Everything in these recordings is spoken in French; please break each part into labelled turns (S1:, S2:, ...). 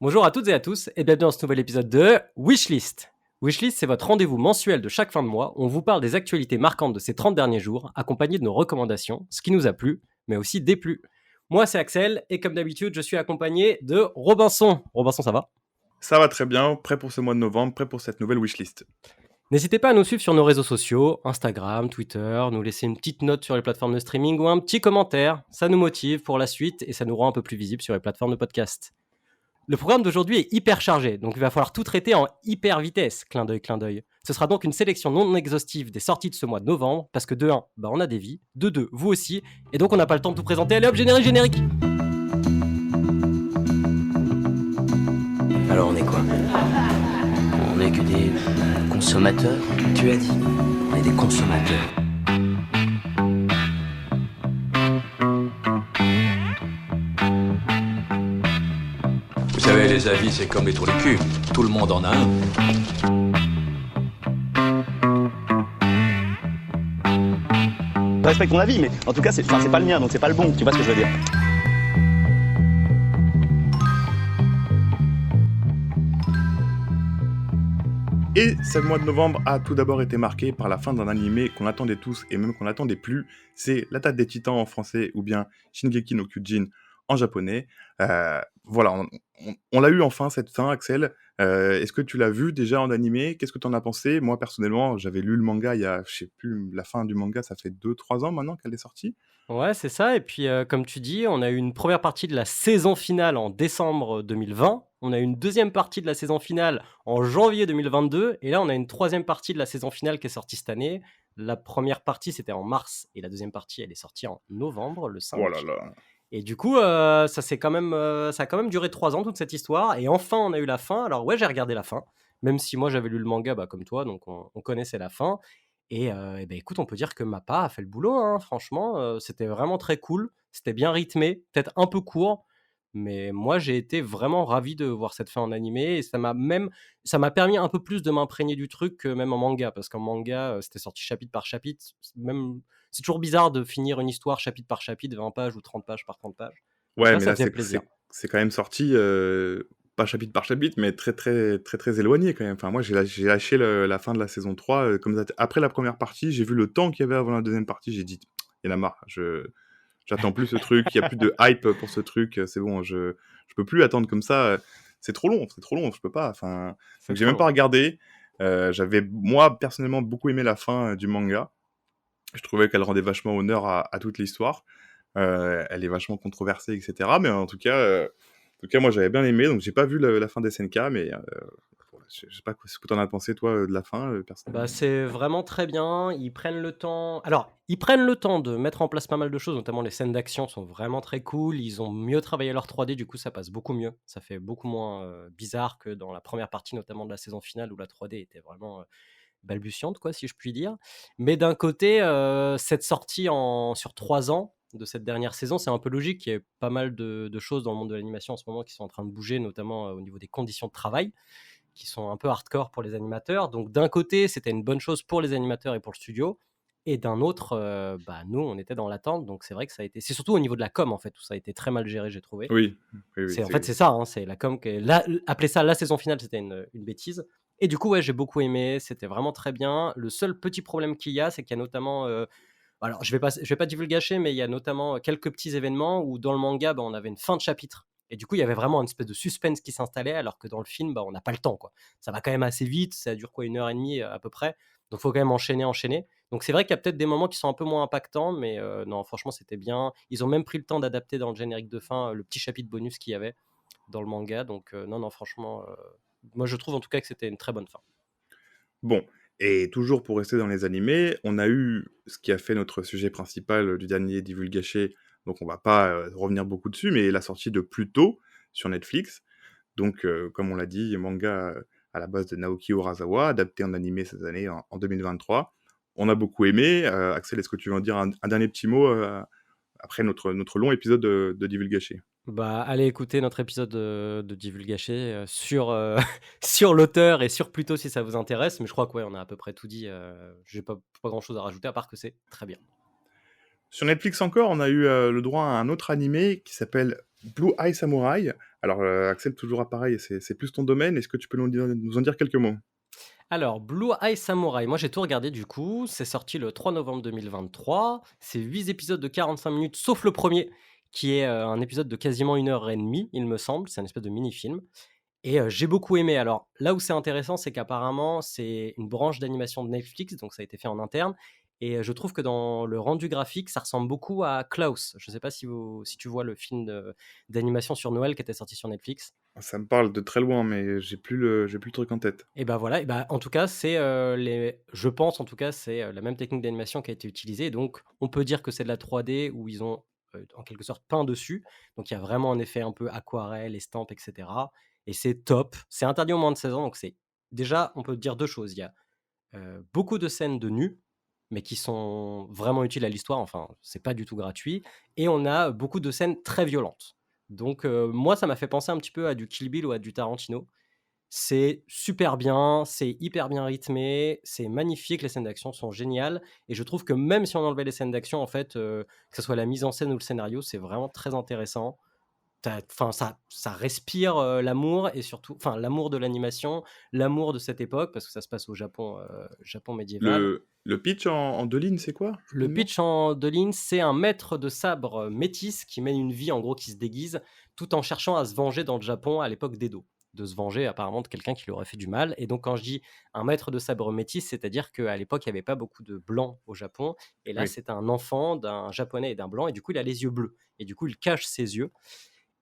S1: Bonjour à toutes et à tous et bienvenue dans ce nouvel épisode de Wishlist. Wishlist, c'est votre rendez-vous mensuel de chaque fin de mois où on vous parle des actualités marquantes de ces 30 derniers jours, accompagné de nos recommandations, ce qui nous a plu, mais aussi déplu. Moi, c'est Axel et comme d'habitude, je suis accompagné de Robinson. Robinson, ça va?
S2: Ça va très bien, prêt pour ce mois de novembre, prêt pour cette nouvelle wishlist.
S1: N'hésitez pas à nous suivre sur nos réseaux sociaux, Instagram, Twitter, nous laisser une petite note sur les plateformes de streaming ou un petit commentaire. Ça nous motive pour la suite et ça nous rend un peu plus visible sur les plateformes de podcast. Le programme d'aujourd'hui est hyper chargé, donc il va falloir tout traiter en hyper vitesse, clin d'œil, clin d'œil. Ce sera donc une sélection non exhaustive des sorties de ce mois de novembre, parce que de 1, on a des vies, de 2, vous aussi, et donc on n'a pas le temps de tout présenter. Allez hop, générique, générique.
S3: Alors on est quoi? On est que des consommateurs, tu as dit. On est des consommateurs.
S4: Vous savez, les avis, c'est comme les trous du cul. Tout le monde en a un.
S5: Je respecte ton avis, mais en tout cas, c'est pas le mien, donc c'est pas le bon. Tu vois ce que je veux dire?
S2: Et ce mois de novembre a tout d'abord été marqué par la fin d'un animé qu'on attendait tous et même qu'on n'attendait plus, c'est l'Attaque des Titans en français ou bien Shingeki no Kyojin en japonais. Voilà, on l'a eu enfin cette fin, Axel. Est-ce que tu l'as vu déjà en animé? Qu'est-ce que tu en as pensé? Moi personnellement, j'avais lu le manga il y a, je sais plus, la fin du manga, ça fait 2-3 ans maintenant qu'elle est sortie.
S1: Ouais, c'est ça, et puis comme tu dis, on a eu une première partie de la saison finale en décembre 2020, on a eu une deuxième partie de la saison finale en janvier 2022, et là on a une troisième partie de la saison finale qui est sortie cette année. La première partie c'était en mars, et la deuxième partie elle est sortie en novembre, le
S2: Oh là
S1: 5.
S2: là.
S1: Et du coup, ça a quand même duré 3 ans, toute cette histoire. Et enfin, on a eu la fin. Alors ouais, j'ai regardé la fin, même si moi j'avais lu le manga comme toi, donc on connaissait la fin. Et ben écoute, on peut dire que Mappa a fait le boulot, hein, franchement. C'était vraiment très cool. C'était bien rythmé, peut-être un peu court. Mais moi, j'ai été vraiment ravi de voir cette fin en animé. Et ça m'a permis un peu plus de m'imprégner du truc que même en manga. Parce qu'en manga, c'était sorti chapitre par chapitre. C'est toujours bizarre de finir une histoire chapitre par chapitre, 20 pages ou 30 pages par 30 pages. Donc
S2: Ouais,
S1: là,
S2: mais
S1: ça
S2: là,
S1: faisait
S2: c'est
S1: plaisir.
S2: c'est quand même sorti, pas chapitre par chapitre, mais très, très, très, très éloigné quand même. Enfin, moi, j'ai lâché la fin de la saison 3. Comme après la première partie, j'ai vu le temps qu'il y avait avant la deuxième partie, j'ai dit, il y en a marre, j'attends plus ce truc, il y a plus de hype pour ce truc, c'est bon, je peux plus attendre comme ça. C'est trop long, je peux pas. Enfin,
S1: C'est
S2: donc j'ai
S1: trop
S2: même pas
S1: long.
S2: regardé. J'avais, moi, personnellement, beaucoup aimé la fin du manga. Je trouvais qu'elle rendait vachement honneur à toute l'histoire. Elle est vachement controversée, etc. Mais en tout cas, moi j'avais bien aimé. Donc j'ai pas vu la fin des SNK, mais voilà, je sais pas ce que t'en as pensé toi de la fin,
S1: Bah,
S2: personnellement.
S1: c'est vraiment très bien. Ils prennent le temps. Alors, ils prennent le temps de mettre en place pas mal de choses, notamment les scènes d'action sont vraiment très cool. Ils ont mieux travaillé leur 3D, du coup, ça passe beaucoup mieux. Ça fait beaucoup moins bizarre que dans la première partie, notamment de la saison finale, où la 3D était vraiment balbutiante, quoi, si je puis dire. Mais d'un côté, cette sortie sur 3 ans de cette dernière saison, c'est un peu logique. Il y a pas mal de choses dans le monde de l'animation en ce moment qui sont en train de bouger, notamment au niveau des conditions de travail qui sont un peu hardcore pour les animateurs. Donc d'un côté, c'était une bonne chose pour les animateurs et pour le studio. Et d'un autre, nous, on était dans l'attente. Donc c'est vrai que ça a été. C'est surtout au niveau de la com, en fait, où ça a été très mal géré, j'ai trouvé.
S2: Oui, oui, oui,
S1: En fait, c'est ça, hein, c'est la com. Appeler ça la saison finale, c'était une bêtise. Et du coup, ouais, j'ai beaucoup aimé. C'était vraiment très bien. Le seul petit problème qu'il y a, c'est qu'il y a notamment. Alors, je vais pas divulgacher, mais il y a notamment quelques petits événements où dans le manga, on avait une fin de chapitre. Et du coup, il y avait vraiment une espèce de suspense qui s'installait, alors que dans le film, on n'a pas le temps, quoi. Ça va quand même assez vite, ça dure quoi, 1 heure et demie à peu près. Donc, il faut quand même enchaîner, enchaîner. Donc, c'est vrai qu'il y a peut-être des moments qui sont un peu moins impactants, mais non, franchement, c'était bien. Ils ont même pris le temps d'adapter dans le générique de fin le petit chapitre bonus qu'il y avait dans le manga. Donc, non, non, franchement, moi, je trouve en tout cas que c'était une très bonne fin.
S2: bon. Et toujours pour rester dans les animés, on a eu ce qui a fait notre sujet principal du dernier divulgaché. Donc on va pas revenir beaucoup dessus, mais la sortie de Pluto sur Netflix. Donc, comme on l'a dit, manga à la base de Naoki Urasawa, adapté en animé cette année, en 2023. On a beaucoup aimé. Axel, est-ce que tu veux en dire un dernier petit mot après notre long épisode de Divulgaché?
S1: Bah, allez écouter notre épisode de Divulgaché sur, sur l'auteur et sur Pluto si ça vous intéresse. Mais je crois que ouais, on a à peu près tout dit. J'ai pas grand-chose à rajouter à part que c'est très bien.
S2: Sur Netflix encore, on a eu le droit à un autre animé qui s'appelle Blue Eye Samurai. Alors, Axel, toujours à pareil, c'est plus ton domaine. Est-ce que tu peux nous en dire quelques mots?
S1: Alors, Blue Eye Samurai, moi j'ai tout regardé du coup, c'est sorti le 3 novembre 2023, c'est 8 épisodes de 45 minutes, sauf le premier, qui est un épisode de quasiment 1 heure et demie, il me semble, c'est un espèce de mini-film. Et j'ai beaucoup aimé. Alors, là où c'est intéressant, c'est qu'apparemment, c'est une branche d'animation de Netflix, donc ça a été fait en interne. Et je trouve que dans le rendu graphique, ça ressemble beaucoup à Klaus. Je ne sais pas si tu vois le film d'animation sur Noël qui était sorti sur Netflix.
S2: Ça me parle de très loin, mais j'ai plus le truc en tête.
S1: Et ben voilà, et bah, en tout cas, je pense en tout cas, c'est la même technique d'animation qui a été utilisée. Donc, on peut dire que c'est de la 3D où ils ont en quelque sorte peint dessus. Donc, il y a vraiment un effet un peu aquarelle, estampe, etc. Et c'est top. C'est interdit aux moins de 16 ans. Donc, c'est déjà, on peut dire deux choses. Il y a beaucoup de scènes de nus, mais qui sont vraiment utiles à l'histoire. Enfin, c'est pas du tout gratuit. Et on a beaucoup de scènes très violentes. Donc, moi, ça m'a fait penser un petit peu à du Kill Bill ou à du Tarantino. C'est super bien, c'est hyper bien rythmé, c'est magnifique, les scènes d'action sont géniales et je trouve que même si on enlevait les scènes d'action, en fait, que ce soit la mise en scène ou le scénario, c'est vraiment très intéressant. Enfin, ça respire, l'amour et surtout enfin, l'amour de l'animation, l'amour de cette époque parce que ça se passe au Japon médiéval.
S2: Le pitch en 2 lignes, c'est quoi,
S1: Le
S2: rapidement?
S1: pitch en 2 lignes, c'est un maître de sabre, métis qui mène une vie, en gros, qui se déguise, tout en cherchant à se venger dans le Japon à l'époque d'Edo. De se venger apparemment de quelqu'un qui lui aurait fait du mal. Et donc, quand je dis un maître de sabre métis, c'est-à-dire qu'à l'époque, il n'y avait pas beaucoup de blancs au Japon. Et là,
S2: Oui.
S1: c'est un enfant d'un japonais et d'un blanc. Et du coup, il a les yeux bleus. Et du coup, il cache ses yeux.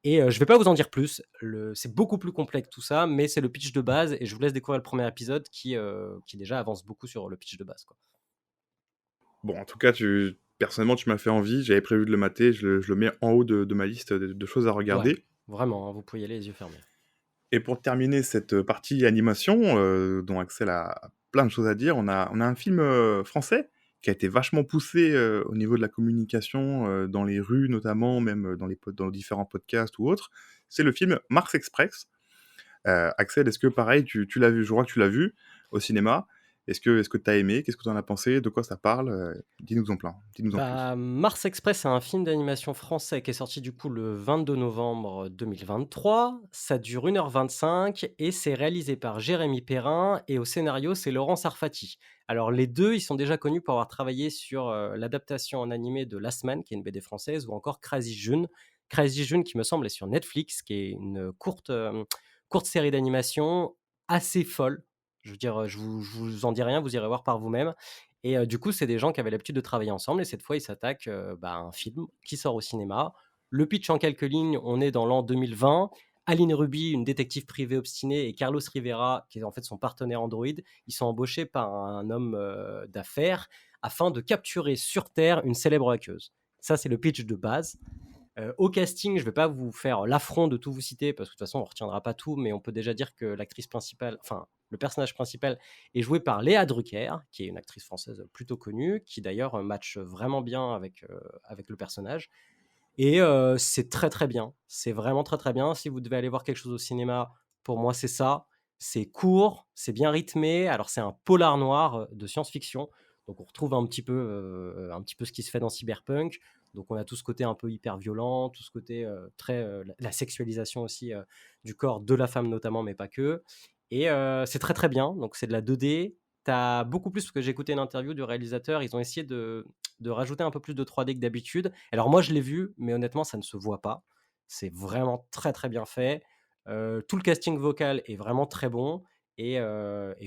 S1: Et je vais pas vous en dire plus. C'est beaucoup plus complexe tout ça, mais c'est le pitch de base. Et je vous laisse découvrir le premier épisode qui déjà avance beaucoup sur le pitch de base, quoi.
S2: Bon, en tout cas, personnellement, tu m'as fait envie. J'avais prévu de le mater. Je le mets en haut de ma liste de choses à
S1: Ouais,
S2: regarder.
S1: vraiment, hein, vous pouvez y aller les yeux fermés.
S2: Et pour terminer cette partie animation, dont Axel a plein de choses à dire, on a un film français qui a été vachement poussé au niveau de la communication, dans les rues notamment, même dans différents podcasts ou autres. C'est le film Mars Express. Axel, est-ce que pareil, tu l'as vu? Je crois que tu l'as vu au cinéma. Est-ce que tu as aimé? Qu'est-ce que tu en as pensé? De quoi ça parle? Dis-nous en plein, dis-nous en plus.
S1: Bah, Mars Express, c'est un film d'animation français qui est sorti du coup le 22 novembre 2023. Ça dure 1 h 25 et c'est réalisé par Jérémy Perrin et au scénario, c'est Laurent Sarfati. Alors les deux, ils sont déjà connus pour avoir travaillé sur l'adaptation en animé de Last Man, qui est une BD française, ou encore Crazy June. Crazy June qui me semble est sur Netflix, qui est une courte série d'animation assez folle. Je veux dire, je vous en dis rien, vous irez voir par vous-même. Et du coup, c'est des gens qui avaient l'habitude de travailler ensemble et cette fois, ils s'attaquent, à un film qui sort au cinéma. Le pitch en quelques lignes, on est dans l'an 2020. Aline Ruby, une détective privée obstinée, et Carlos Rivera, qui est en fait son partenaire Android, ils sont embauchés par un homme d'affaires afin de capturer sur Terre une célèbre hackeuse. Ça, c'est le pitch de base. Au casting, je ne vais pas vous faire l'affront de tout vous citer parce que de toute façon, on ne retiendra pas tout, mais on peut déjà dire que l'actrice principale, enfin, le personnage principal est joué par Léa Drucker, qui est une actrice française plutôt connue, qui d'ailleurs match vraiment bien avec le personnage. Et c'est très très bien. C'est vraiment très très bien. Si vous devez aller voir quelque chose au cinéma, pour moi, c'est ça. C'est court, c'est bien rythmé. Alors, c'est un polar noir de science-fiction. Donc, on retrouve un petit peu ce qui se fait dans Cyberpunk. Donc, on a tout ce côté un peu hyper violent, tout ce côté très. La sexualisation aussi du corps de la femme, notamment, mais pas que. Et c'est très très bien. Donc, c'est de la 2D. T'as beaucoup plus, parce que j'ai écouté une interview du réalisateur, ils ont essayé de rajouter un peu plus de 3D que d'habitude. Alors moi, je l'ai vu, mais honnêtement, ça ne se voit pas. C'est vraiment très, très bien fait. Tout le casting vocal est vraiment très bon et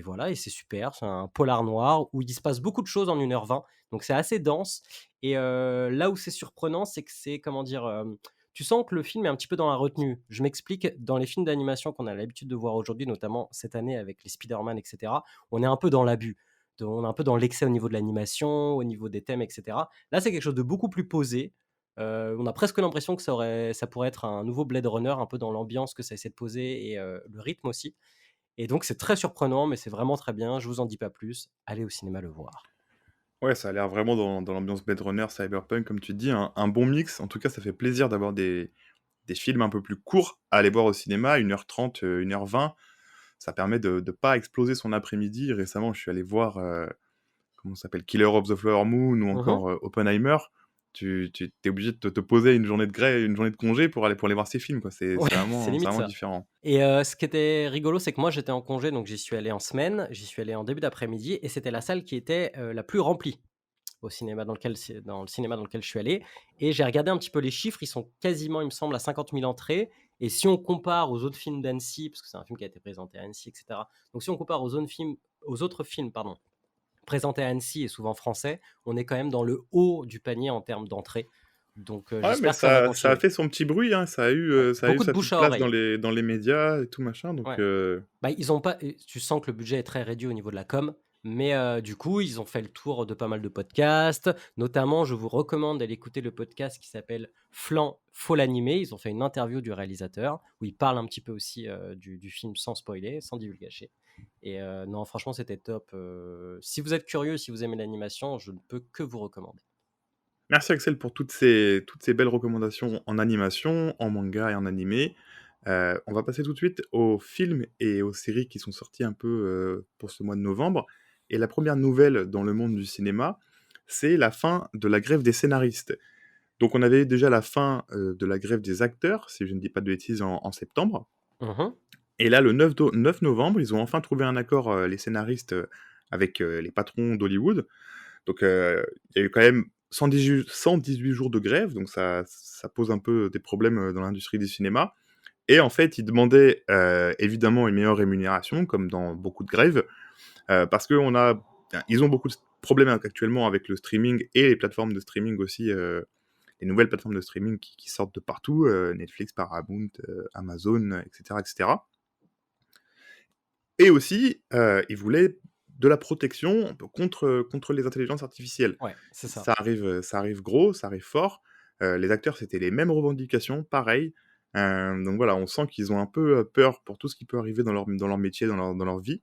S1: voilà et c'est super. C'est un polar noir où il se passe beaucoup de choses en 1 h 20, donc c'est assez dense et là où c'est surprenant, c'est que c'est comment dire? Tu sens que le film est un petit peu dans la retenue. Je m'explique, dans les films d'animation qu'on a l'habitude de voir aujourd'hui, notamment cette année avec les Spider-Man et cetera, on est un peu dans l'abus. On est un peu dans l'excès au niveau de l'animation, au niveau des thèmes et cetera. Là, c'est quelque chose de beaucoup plus posé. On a presque l'impression que ça pourrait être un nouveau Blade Runner, un peu dans l'ambiance que ça essaie de poser et le rythme aussi. Et donc, c'est très surprenant, mais c'est vraiment très bien. Je vous en dis pas plus. Allez au cinéma le voir.
S2: Ouais, ça a l'air vraiment dans l'ambiance Blade Runner, Cyberpunk, comme tu dis, un bon mix. En tout cas, ça fait plaisir d'avoir des films un peu plus courts à aller voir au cinéma, 1 h 30, 1 h 20. Ça permet de ne pas exploser son après-midi. Récemment, je suis allé voir, comment ça s'appelle? Killer of the Flower Moon ou
S1: Mmh.
S2: encore Oppenheimer. tu es obligé de te poser une journée de grève, une journée de congé pour aller voir ces films, quoi.
S1: Ouais, c'est
S2: C'est
S1: limite
S2: vraiment
S1: ça.
S2: différent.
S1: Et ce qui était rigolo, c'est que moi, j'étais en congé, donc j'y suis allé en semaine. J'y suis allé en début d'après-midi et c'était la salle qui était, la plus remplie au cinéma dans le cinéma dans lequel je suis allé et j'ai regardé un petit peu les chiffres. Ils sont quasiment, il me semble, à 50 000 entrées et si on compare aux autres films d'Annecy, parce que c'est un film qui a été présenté à Annecy et cetera. Donc si on compare aux autres films, pardon, présentés à Annecy et souvent français, on est quand même dans le haut du panier en termes d'entrées. Donc
S2: Ouais, mais
S1: j'espère que ça va
S2: ça a
S1: continuer.
S2: fait son petit bruit, hein.
S1: Ouais,
S2: Ça a eu
S1: beaucoup de
S2: sa
S1: bouche
S2: petite
S1: à
S2: place
S1: oreille.
S2: dans les médias et tout machin, donc
S1: Ouais. Bah, ils ont pas tu sens que le budget est très réduit au niveau de la com, mais du coup, ils ont fait le tour de pas mal de podcasts. Notamment, je vous recommande d'aller écouter le podcast qui s'appelle Flan, faut l'animer. Ils ont fait une interview du réalisateur où il parle un petit peu aussi, du film sans spoiler, sans divulgacher et non, franchement, c'était top, si vous êtes curieux, si vous aimez l'animation, je ne peux que vous recommander.
S2: Merci Axel pour toutes ces belles recommandations en animation, en manga et en animé. On va passer tout de suite aux films et aux séries qui sont sortis un peu, pour ce mois de novembre et la première nouvelle dans le monde du cinéma, c'est la fin de la grève des scénaristes. Donc on avait déjà la fin, de la grève des acteurs, si je ne dis pas de bêtises, en septembre.
S1: Mmh.
S2: Et là, le 9 novembre, ils ont enfin trouvé un accord, les scénaristes, avec, les patrons d'Hollywood. Donc, il y a eu quand même 118 jours de grève, donc ça pose un peu des problèmes, dans l'industrie du cinéma. Et en fait, ils demandaient, évidemment une meilleure rémunération, comme dans beaucoup de grèves, parce ils ont beaucoup de problèmes actuellement avec le streaming et les plateformes de streaming aussi, les nouvelles plateformes de streaming qui sortent de partout, Netflix, Paramount, Amazon, et cetera, et cetera. Et aussi, ils voulaient de la protection contre les intelligences artificielles.
S1: Ouais, c'est ça.
S2: Ça arrive gros, ça arrive fort. Les acteurs, c'était les mêmes revendications, pareil. Donc voilà, on sent qu'ils ont un peu, peur pour tout ce qui peut arriver dans leur métier, dans leur vie.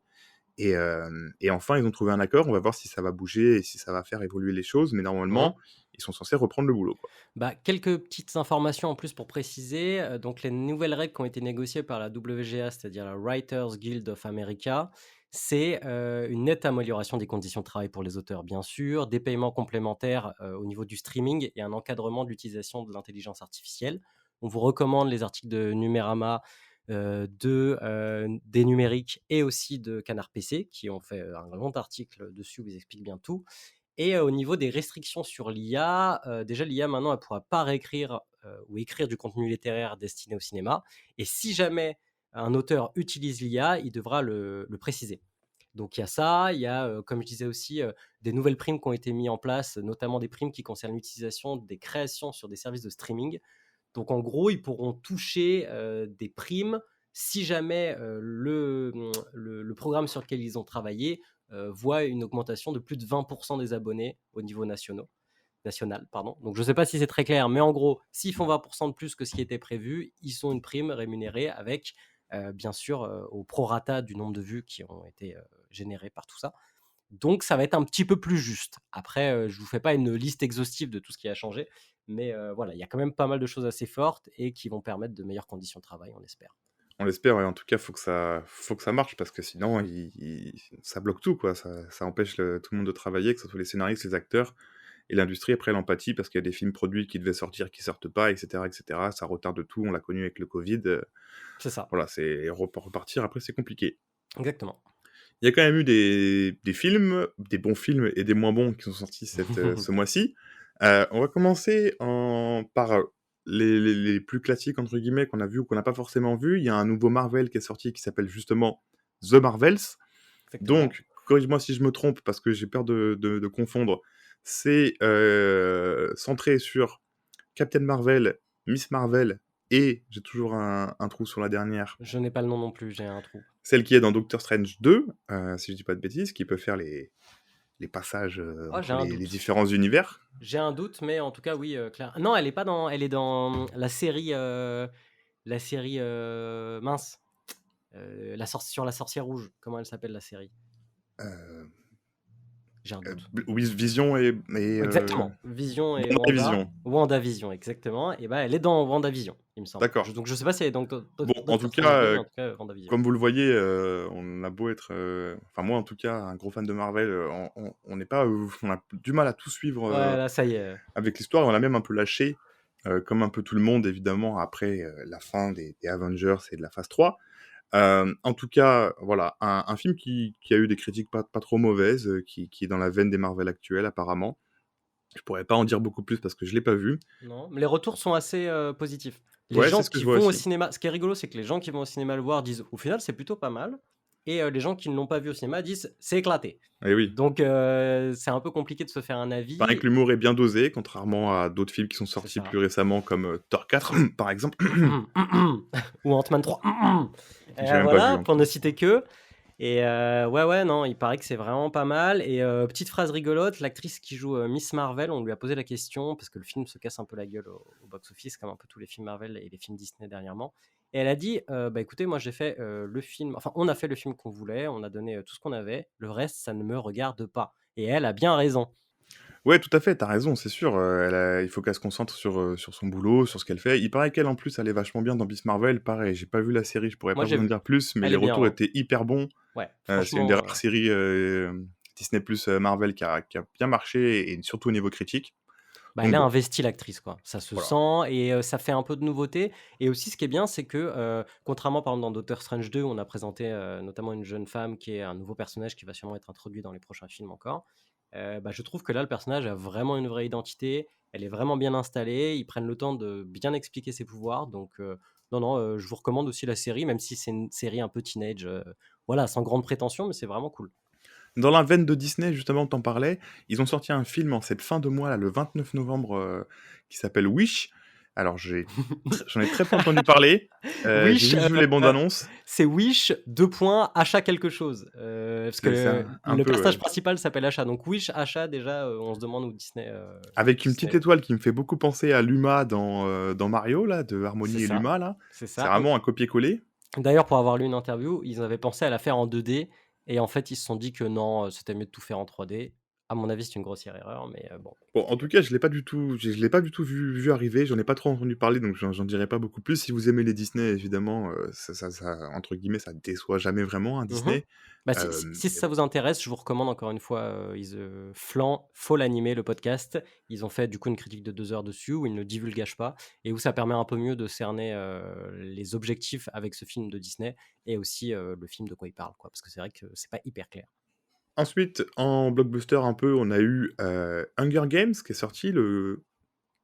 S2: Et enfin, ils ont trouvé un accord. On va voir si ça va bouger et si ça va faire évoluer les choses. Mais
S1: Mmh.
S2: normalement, ils sont censés reprendre le boulot, quoi.
S1: Bah, quelques petites informations en plus pour préciser. Donc, les nouvelles règles qui ont été négociées par la WGA, c'est-à-dire la Writers Guild of America, c'est une nette amélioration des conditions de travail pour les auteurs, bien sûr, des paiements complémentaires au niveau du streaming et un encadrement de l'utilisation de l'intelligence artificielle. On vous recommande les articles de Numérama, des numériques et aussi de Canard PC qui ont fait un long article dessus où ils expliquent bien tout. Et au niveau des restrictions sur l'IA, déjà l'IA maintenant elle pourra pas réécrire, ou écrire du contenu littéraire destiné au cinéma et si jamais un auteur utilise l'IA, il devra le préciser. Donc il y a ça, il y a, comme je disais aussi, des nouvelles primes qui ont été mises en place, notamment des primes qui concernent l'utilisation des créations sur des services de streaming. Donc en gros, ils pourront toucher, des primes si jamais, le programme sur lequel ils ont travaillé, voit une augmentation de plus de 20 des abonnés au niveau national, pardon. Donc je ne sais pas si c'est très clair, mais en gros, s'ils font 20 de plus que ce qui était prévu, ils ont une prime rémunérée avec, bien sûr, au prorata du nombre de vues qui ont été, générées par tout ça. Donc ça va être un petit peu plus juste. Après, je vous fais pas une liste exhaustive de tout ce qui a changé, mais voilà, il y a quand même pas mal de choses assez fortes et qui vont permettre de meilleures conditions de travail, on espère.
S2: On l'espère, ouais. En tout cas, faut que ça marche parce que sinon, ça bloque tout, quoi. Ça empêche tout le monde de travailler, que ce soit les scénaristes, les acteurs et l'industrie. Après, l'empathie, parce qu'il y a des films produits qui devaient sortir, qui sortent pas, etc., etc. Ça retarde tout. On l'a connu avec le Covid.
S1: C'est ça,
S2: Voilà, c'est repartir. Après, c'est compliqué.
S1: exactement.
S2: Il y a quand même eu des films, des bons films et des moins bons qui sont sortis ce mois-ci. On va commencer par les plus classiques, entre guillemets, qu'on a vu ou qu'on n'a pas forcément vu. Il y a un nouveau Marvel qui est sorti qui s'appelle justement The Marvels.
S1: Exactement.
S2: Donc, corrige-moi si je me trompe parce que j'ai peur de confondre. C'est centré sur Captain Marvel, Miss Marvel et j'ai toujours un trou sur la dernière.
S1: Je n'ai pas le nom non plus, j'ai un trou.
S2: Celle qui est dans Doctor Strange 2, si je dis pas de bêtises, qui peut faire les passages,
S1: Oh, j'ai
S2: entre
S1: un
S2: les
S1: doute.
S2: différents univers.
S1: J'ai un doute, mais en tout cas, oui, clair non, elle est pas dans elle est dans la série, mince, la sorcière rouge. Comment elle s'appelle la série?
S2: Heu,
S1: J'ai un doute.
S2: Oui, Vision et
S1: Exactement, Vision et Wanda.
S2: WandaVision.
S1: WandaVision, exactement et bah, elle est dans WandaVision, il me semble.
S2: D'accord.
S1: Donc je sais pas si elle est dans
S2: Bon, en tout
S1: Doctor Strange
S2: cas,
S1: 2, mais en tout cas, WandaVision.
S2: comme vous le voyez, on a beau être, enfin moi en tout cas, un gros fan de Marvel, on n'est pas, on a du mal à tout suivre,
S1: Ouais, là, ça y est.
S2: avec l'histoire et on a même un peu lâché, comme un peu tout le monde évidemment après, la fin des Avengers et de la phase 3. En tout cas, voilà, un film qui a eu des critiques pas trop mauvaises, qui est dans la veine des Marvel actuels apparemment. Je pourrais pas en dire beaucoup plus parce que je l'ai pas vu.
S1: Non, mais les retours sont assez, positifs. Les
S2: Ouais, c'est
S1: gens
S2: ce que
S1: qui
S2: je vois
S1: vont au
S2: aussi.
S1: cinéma ce qui est rigolo, c'est que les gens qui vont au cinéma le voir disent: «Au final, c'est plutôt pas mal» et les gens qui ne l'ont pas vu au cinéma disent: «C'est éclaté».
S2: Eh oui.
S1: Donc c'est un peu compliqué de se faire un
S2: Paraît que
S1: avis.
S2: l'humour est bien dosé, contrairement à d'autres films qui sont
S1: C'est
S2: sortis
S1: ça.
S2: plus récemment comme, Thor 4 par exemple.
S1: Ou Ant-Man 3.
S2: J'ai même pas vu
S1: Voilà,
S2: en
S1: pour ne
S2: plus.
S1: citer qu'eux et ouais, non, il paraît que c'est vraiment pas mal et petite phrase rigolote, l'actrice qui joue, Miss Marvel, on lui a posé la question parce que le film se casse un peu la gueule au box-office comme un peu tous les films Marvel et les films Disney dernièrement et elle a dit: «Bah, écoutez, moi j'ai fait, le film enfin, on a fait le film qu'on voulait, on a donné, tout ce qu'on avait, le reste, ça ne me regarde pas» et elle a bien raison.
S2: Ouais, tout à fait, tu raison, c'est sûr, il faut qu'elle se concentre sur son boulot, sur ce qu'elle fait. Il paraît qu'elle, en plus, elle est vachement bien dans Miss Marvel. Pareil, j'ai pas vu la série, je pourrais
S1: Moi
S2: pas
S1: j'ai
S2: vous en
S1: vu,
S2: dire plus, mais
S1: elle
S2: les
S1: est bien,
S2: retours
S1: hein.
S2: étaient hyper bons.
S1: Ouais,
S2: C'est une des
S1: franchement,
S2: rares séries, Disney+ Marvel qui a bien marché et surtout au niveau critique.
S1: bah, elle
S2: Donc
S1: a
S2: bon,
S1: investi l'actrice, quoi. Ça se
S2: voilà.
S1: sent et ça fait un peu de nouveauté et aussi ce qui est bien, c'est que, contrairement par exemple dans Doctor Strange 2 où on a présenté, notamment une jeune femme qui est un nouveau personnage qui va sûrement être introduit dans les prochains films encore, bah, je trouve que là le personnage a vraiment une vraie identité, elle est vraiment bien installée, ils prennent le temps de bien expliquer ses pouvoirs donc non, je vous recommande aussi la série même si c'est une série un peu teenage, voilà, sans grande prétention mais c'est vraiment cool.
S2: Dans la veine de Disney, justement, tu en parlais, ils ont sorti un film en cette fin de mois, là, le 29 novembre, qui s'appelle Wish. Alors j'en ai très peu entendu parler, j'ai
S1: Wish,
S2: juste vu les bandes annonces.
S1: c'est Wish, 2 points, achat quelque chose. Parce
S2: C'est
S1: que
S2: un
S1: le
S2: peu,
S1: personnage
S2: ouais.
S1: principal s'appelle Achat. Donc Wish, achat, déjà, on se demande où
S2: Avec une petite
S1: Disney
S2: étoile qui me fait beaucoup penser à Luma dans Mario, là, de
S1: c'est
S2: Harmony et
S1: ça,
S2: Luma, là.
S1: c'est
S2: C'est
S1: ça. Et
S2: vraiment un copier-coller.
S1: d'ailleurs, pour avoir lu une interview, ils avaient pensé à la faire en 2D et en fait, ils se sont dit que non, c'était mieux de tout faire en 3D. À mon avis, c'est une grossière erreur, mais bon.
S2: Bon, en tout cas, je l'ai pas du tout vu arriver, j'en ai pas trop entendu parler, donc j'en dirai pas beaucoup plus. Si vous aimez les Disney, évidemment, ça entre guillemets, ça déçoit jamais vraiment, un
S1: Mmh.
S2: Disney.
S1: Bah, si
S2: Mais
S1: ça
S2: bon.
S1: vous intéresse, je vous recommande encore une fois, Faut l'animer, le podcast. Ils ont fait du coup une critique de 2 heures dessus où ils ne divulgagent pas et où ça permet un peu mieux de cerner, les objectifs avec ce film de Disney et aussi, le film de quoi il parle quoi. Parce que c'est vrai que c'est pas hyper clair.
S2: Ensuite, en blockbuster un peu, on a eu, Hunger Games qui est sorti le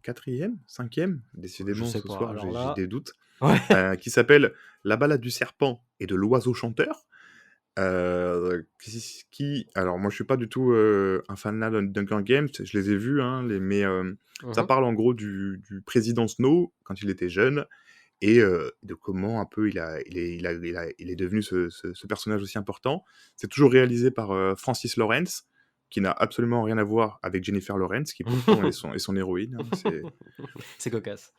S2: quatrième, cinquième,
S1: Je
S2: décidément
S1: sais
S2: ce
S1: pas,
S2: soir
S1: alors
S2: j'ai
S1: là
S2: des doutes,
S1: ouais.
S2: qui s'appelle La balade du serpent et de l'oiseau chanteur. Alors moi je suis pas du tout, un fanat d'Hunger Games, je les ai vus, hein, mais ça
S1: Mmh.
S2: parle en gros du président Snow quand il était jeune et de comment un peu il est devenu ce personnage aussi important. C'est toujours réalisé par, Francis Lawrence, qui n'a absolument rien à voir avec Jennifer Lawrence, qui pourtant est son héroïne, hein.
S1: C'est cocasse.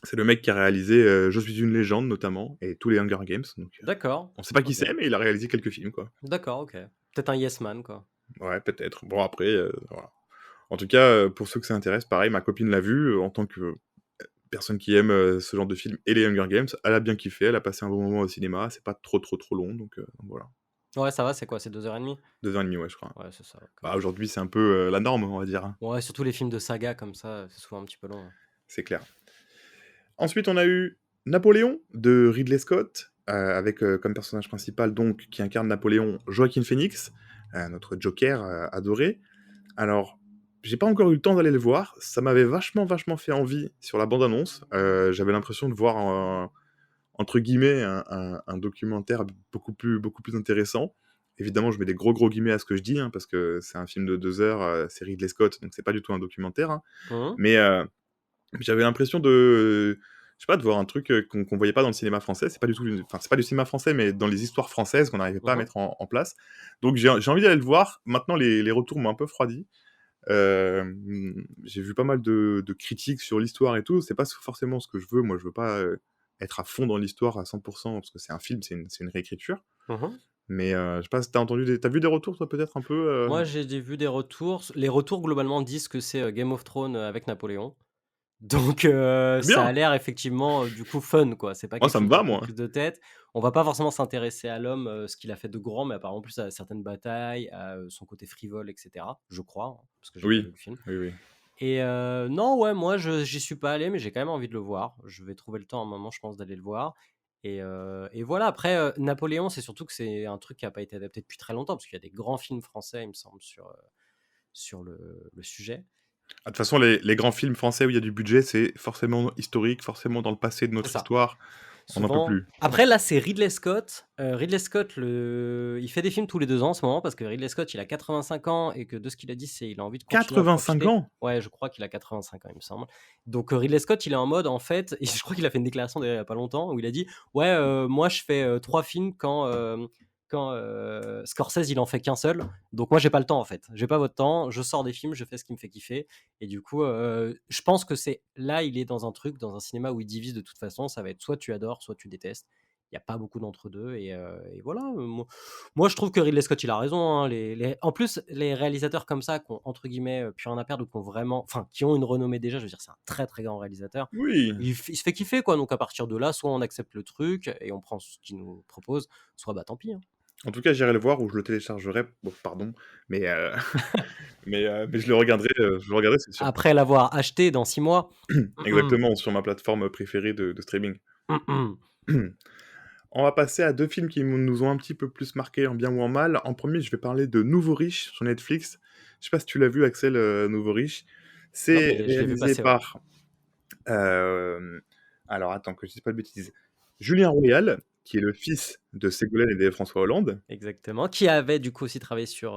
S2: C'est le mec qui a réalisé, Je suis une légende notamment et tous les Hunger Games, donc
S1: D'accord,
S2: on sait pas qui
S1: OK.
S2: c'est, mais il a réalisé quelques films, quoi.
S1: D'accord, OK. Peut-être un yes man quoi.
S2: Ouais, peut-être. Bon après, voilà. En tout cas, pour ceux que ça intéresse, pareil, ma copine l'a vu, en tant que personne qui aime, ce genre de film et les Hunger Games, elle a bien kiffé, elle a passé un bon moment au cinéma, c'est pas trop, trop, trop long, donc voilà.
S1: Ouais, ça va, c'est quoi? C'est 2 heures et demie.
S2: 2 heures et demie, ouais, je crois.
S1: Ouais, c'est ça, quand
S2: Bah,
S1: même.
S2: aujourd'hui, c'est un peu, la norme, on va dire, hein,
S1: Ouais, surtout les films de saga comme ça, c'est souvent un petit peu long, hein.
S2: c'est clair. Ensuite, on a eu Napoléon de Ridley Scott, avec, comme personnage principal donc qui incarne Napoléon, Joaquin Phoenix, notre Joker, adoré. Alors, j'ai pas encore eu le temps d'aller le voir, ça m'avait vachement, vachement fait envie sur la bande annonce, j'avais l'impression de voir entre guillemets un documentaire beaucoup plus intéressant. Évidemment, je mets des gros, gros guillemets à ce que je dis, hein, parce que c'est un film de 2 heures, c'est Ridley Scott, donc c'est pas du tout un documentaire, hein.
S1: Mmh.
S2: Mais j'avais l'impression de, je sais pas, de voir un truc, qu'on voyait pas dans le cinéma français. C'est pas du tout enfin, c'est pas du cinéma français, mais dans les histoires françaises qu'on n'arrivait pas à
S1: Mmh.
S2: mettre en place. Donc j'ai envie d'aller le voir. Maintenant, les retours m'ont un peu refroidi. J'ai vu pas mal de critiques sur l'histoire et tout. C'est pas forcément ce que je veux. Moi, je veux pas, être à fond dans l'histoire à 100 parce que c'est un film, c'est une réécriture.
S1: Mmh.
S2: Mais je sais pas si tu entendu des tu vu des retours toi peut-être un peu,
S1: Moi, j'ai vu des retours. Les retours globalement disent que c'est, Game of Thrones, avec Napoléon. Donc
S2: C'est
S1: ça
S2: bien!
S1: a l'air effectivement, du coup fun quoi. C'est pas
S2: Moi
S1: quelque
S2: ça me
S1: chose de
S2: va
S1: trop
S2: moi.
S1: prise de tête. On va pas forcément s'intéresser à l'homme, ce qu'il a fait de grand, mais apparemment plus à certaines batailles, à, son côté frivole et cetera. Je crois, hein, parce que j'ai pas vu
S2: Oui,
S1: le film
S2: oui, oui.
S1: et non, ouais, moi j'y suis pas allé, mais j'ai quand même envie de le voir. Je vais trouver le temps à un moment, je pense, d'aller le voir et voilà. Après, Napoléon, c'est surtout que c'est un truc qui a pas été adapté depuis très longtemps, parce qu'il y a des grands films français, il me semble, sur le sujet.
S2: Ah, de toute façon, les grands films français où il y a du budget, c'est forcément historique, forcément dans le passé de
S1: C'est
S2: notre
S1: ça.
S2: histoire. On n'en peut
S1: Souvent.
S2: plus.
S1: Après, là, c'est Ridley Scott. Ridley Scott, il fait des films tous les 2 ans en ce moment parce que Ridley Scott, il a 85 ans et que de ce qu'il a dit, c'est il a envie de continuer à
S2: 85
S1: profiter.
S2: ans?
S1: Ouais, je crois qu'il a 85 ans, il me semble. Donc, Ridley Scott, il est en mode, en fait, et je crois qu'il a fait une déclaration d'ailleurs il y a pas longtemps où il a dit: «Ouais, moi, je fais 3 films quand Scorsese, il en fait qu'un seul. Donc, moi, j'ai pas le temps, en fait. J'ai pas votre temps. Je sors des films, je fais ce qui me fait kiffer.» Et du coup, je pense que c'est là, il est dans un truc, dans un cinéma où il divise de toute façon. Ça va être soit tu adores, soit tu détestes. Il y a pas beaucoup d'entre-deux et voilà. Moi, je trouve que Ridley Scott, il a raison, hein. En plus, les réalisateurs comme ça, qui ont entre guillemets plus rien à perdre ou qui ont vraiment, enfin, qui ont une renommée déjà. Je veux dire, c'est un très très grand réalisateur.
S2: Oui.
S1: Il se fait kiffer quoi. Donc à partir de là, soit on accepte le truc et on prend ce qu'il nous propose, soit bah tant pis, hein.
S2: En tout cas, j'irai le voir ou je le téléchargerai. Bon, pardon, mais mais je le regarderai, c'est sûr.
S1: Après l'avoir acheté dans 6 mois.
S2: Exactement, sur ma plateforme préférée de streaming.
S1: Mmh.
S2: On va passer à 2 films qui nous ont un petit peu plus marqués en bien ou en mal. En premier, je vais parler de Nouveau Riche sur Netflix. Je sais pas si tu l'as vu Axel, Nouveau Riche?
S1: Non,
S2: C'est
S1: mais je l'ai vu
S2: réalisé
S1: passer, ouais.
S2: par, hem, alors attends que je dise pas de bêtises, Julien Royal, qui est le fils de Ségolène et de François Hollande,
S1: Exactement. Qui avait du coup aussi travaillé sur,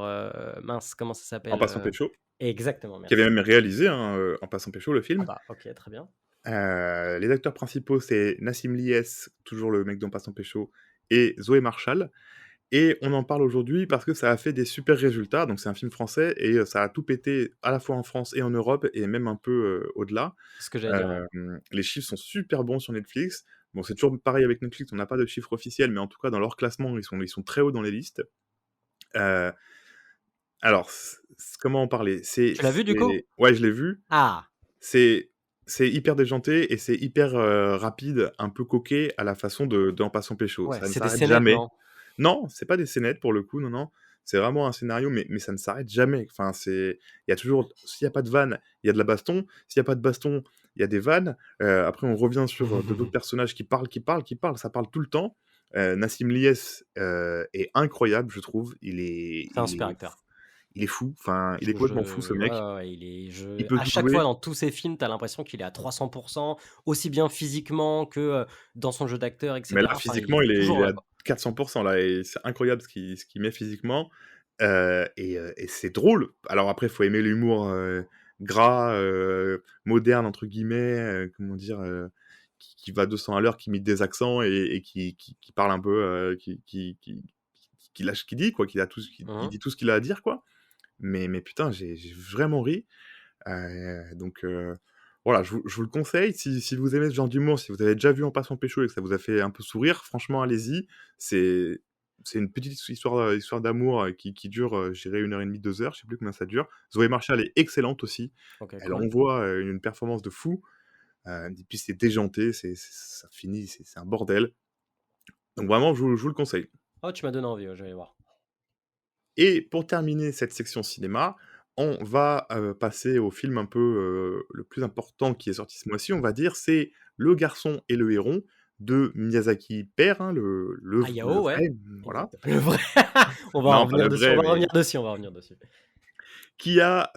S1: mince, comment ça
S2: En
S1: s'appelle?
S2: passant pécho,
S1: Exactement,
S2: qui avait
S1: merci.
S2: même réalisé, hein, En passant pécho, le
S1: Ah
S2: film.
S1: bah, OK, très bien.
S2: Les acteurs principaux, c'est Nassim Liès, toujours le mec d'En passant pécho, et Zoé Marshall. Et on en parle aujourd'hui parce que ça a fait des super résultats. Donc c'est un film français et ça a tout pété à la fois en France et en Europe et même un peu, au-delà.
S1: C'est ce que j'allais dire, ouais.
S2: Les chiffres sont super bons sur Netflix. Bon, c'est toujours pareil avec Netflix, on n'a pas de chiffres officiels, mais en tout cas dans leur classement, ils sont très hauts dans les listes. Heu, alors comment en parler?
S1: Tu l'as vu du coup?
S2: Ouais, je l'ai vu.
S1: Ah!
S2: C'est c'est hyper déjanté et c'est hyper, rapide, un peu coquet à la façon de En passant pécho.
S1: Ouais,
S2: Ça ne
S1: c'est des
S2: s'arrête
S1: scénettes,
S2: jamais.
S1: non?
S2: Non, c'est pas des scénettes pour le coup, non, non. C'est vraiment un scénario, mais ça ne s'arrête jamais. Enfin, il y a toujours s'il y a pas de vanne, il y a de la baston. S'il y a pas de baston, il y a des vannes. Après on revient sur, d'autres personnages qui parlent, qui parlent, qui parlent, ça parle tout le temps. Nassim Liès, est incroyable, je trouve.
S1: C'est un super acteur.
S2: Il est fou, enfin, il est
S1: Je
S2: complètement fou ce
S1: Ouais,
S2: mec.
S1: ouais, ouais,
S2: Il peut
S1: à chaque fois
S2: jouer.
S1: dans tous ses films, tu as l'impression qu'il est à 300, aussi bien physiquement que, dans son jeu d'acteur et
S2: Mais là,
S1: cetera. Enfin, il
S2: physiquement,
S1: est
S2: il
S1: toujours
S2: est
S1: là,
S2: à
S1: quoi.
S2: 400 là et c'est incroyable ce qu'il met physiquement, et c'est drôle. Alors après, il faut aimer l'humour, gras, «moderne» entre guillemets, comment dire? Qui va à 200 à l'heure, qui imite des accents et qui parle un peu, qui lâche ce qu'il dit quoi, il
S1: Mmh.
S2: dit tout ce qu'il a à dire quoi. Mais putain, j'ai vraiment ri. Donc voilà, je vous le conseille si vous aimez ce genre d'humour, si vous avez déjà vu En passant pécho et que ça vous a fait un peu sourire, franchement allez-y. C'est c'est une petite histoire d'amour, qui dure, je dirais 1 heure et demie, 2 heures, je sais plus combien ça dure. Zoé Marshall est excellente aussi.
S1: OK,
S2: Elle
S1: cool.
S2: envoie, une performance de fou, et puis c'est déjanté, ça finit, c'est un bordel. Donc vraiment je vous le conseille.
S1: Oh, tu m'as donné envie, ouais, je vais aller voir.
S2: Et pour terminer cette section cinéma, on va, passer au film un peu, le plus important qui est sorti ce mois-ci, on va dire, c'est Le Garçon et le Héron de Miyazaki père, hein, le
S1: Hayao, ouais,
S2: vrai, voilà.
S1: exact le vrai. On va en
S2: Non, pas
S1: revenir
S2: le
S1: dessus, on
S2: vrai,
S1: va
S2: mais
S1: revenir dessus, on va revenir dessus.
S2: qui a,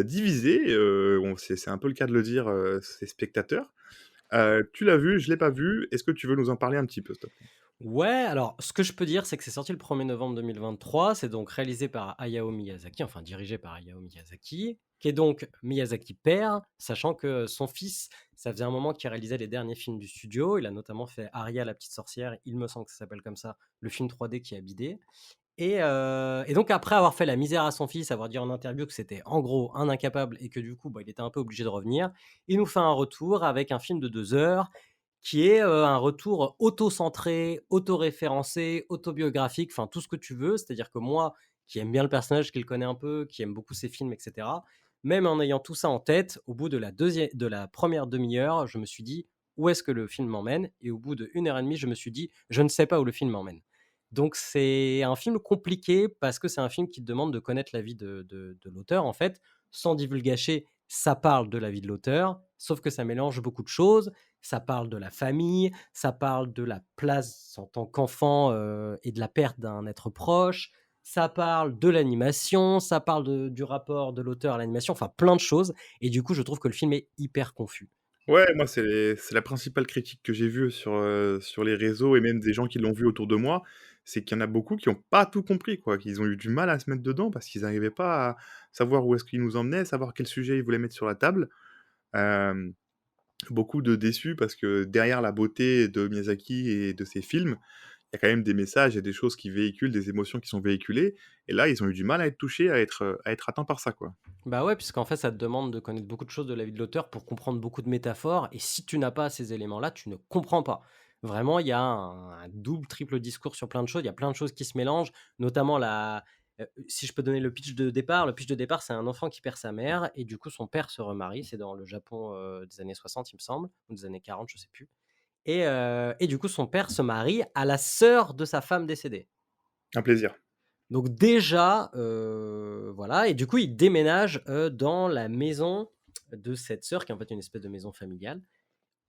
S2: divisé, bon, c'est un peu le cas de le dire, ses spectateurs. Tu l'as vu, je l'ai pas vu. Est-ce que tu veux nous en parler un petit peu, s'il te plaît?
S1: Ouais, alors ce que je peux dire, c'est que c'est sorti le 1er novembre 2023. C'est donc réalisé par Hayao Miyazaki, enfin dirigé par Hayao Miyazaki, qui est donc Miyazaki père, sachant que son fils, ça faisait un moment qu'il réalisait les derniers films du studio. Il a notamment fait Aria la petite sorcière, il me semble que ça s'appelle comme ça, le film 3D qui a bidé. Et donc après avoir fait la misère à son fils, avoir dit en interview que c'était en gros un incapable et que du coup, bah, il était un peu obligé de revenir, il nous fait un retour avec un film de 2 heures qui est, un retour auto-centré, auto-référencé, autobiographique, enfin tout ce que tu veux. C'est-à-dire que moi, qui aime bien le personnage, qui le connaît un peu, qui aime beaucoup ses films et cetera, même en ayant tout ça en tête, au bout de la première demi-heure, je me suis dit: «Où est-ce que le film m'emmène?» et au bout d'1 heure et demie, je me suis dit: «Je ne sais pas où le film m'emmène». Donc c'est un film compliqué parce que c'est un film qui te demande de connaître la vie de l'auteur, en fait. Sans divulgacher, ça parle de la vie de l'auteur, sauf que ça mélange beaucoup de choses. Ça parle de la famille, ça parle de la place en tant qu'enfant, et de la perte d'un être proche. Ça parle de l'animation, ça parle du rapport de l'auteur à l'animation, enfin plein de choses. Et du coup, je trouve que le film est hyper confus.
S2: Ouais, moi, c'est la principale critique que j'ai vue sur les réseaux et même des gens qui l'ont vu autour de moi, c'est qu'il y en a beaucoup qui ont pas tout compris, quoi, qu'ils ont eu du mal à se mettre dedans parce qu'ils arrivaient pas à savoir où est-ce qu'ils nous emmenaient, savoir quel sujet ils voulaient mettre sur la table. Hem, Beaucoup de déçus parce que derrière la beauté de Miyazaki et de ses films, il y a quand même des messages et des choses qui véhiculent, des émotions qui sont véhiculées et là, ils ont eu du mal à être touchés, à être atteints par ça, quoi.
S1: Bah ouais, puisqu'en fait, ça te demande de connaître beaucoup de choses de la vie de l'auteur pour comprendre beaucoup de métaphores. Et si tu n'as pas ces éléments-là, tu ne comprends pas. Vraiment, il y a un double, triple discours sur plein de choses. Il y a plein de choses qui se mélangent, notamment si je peux donner le pitch de départ. Le pitch de départ, c'est un enfant qui perd sa mère et du coup, son père se remarie. C'est dans le Japon des années 60, il me semble, ou des années 40, je sais plus. Et du coup, son père se marie à la sœur de sa femme décédée.
S2: Un plaisir.
S1: Donc déjà, voilà. Et du coup, il déménage, dans la maison de cette sœur qui est en fait une espèce de maison familiale,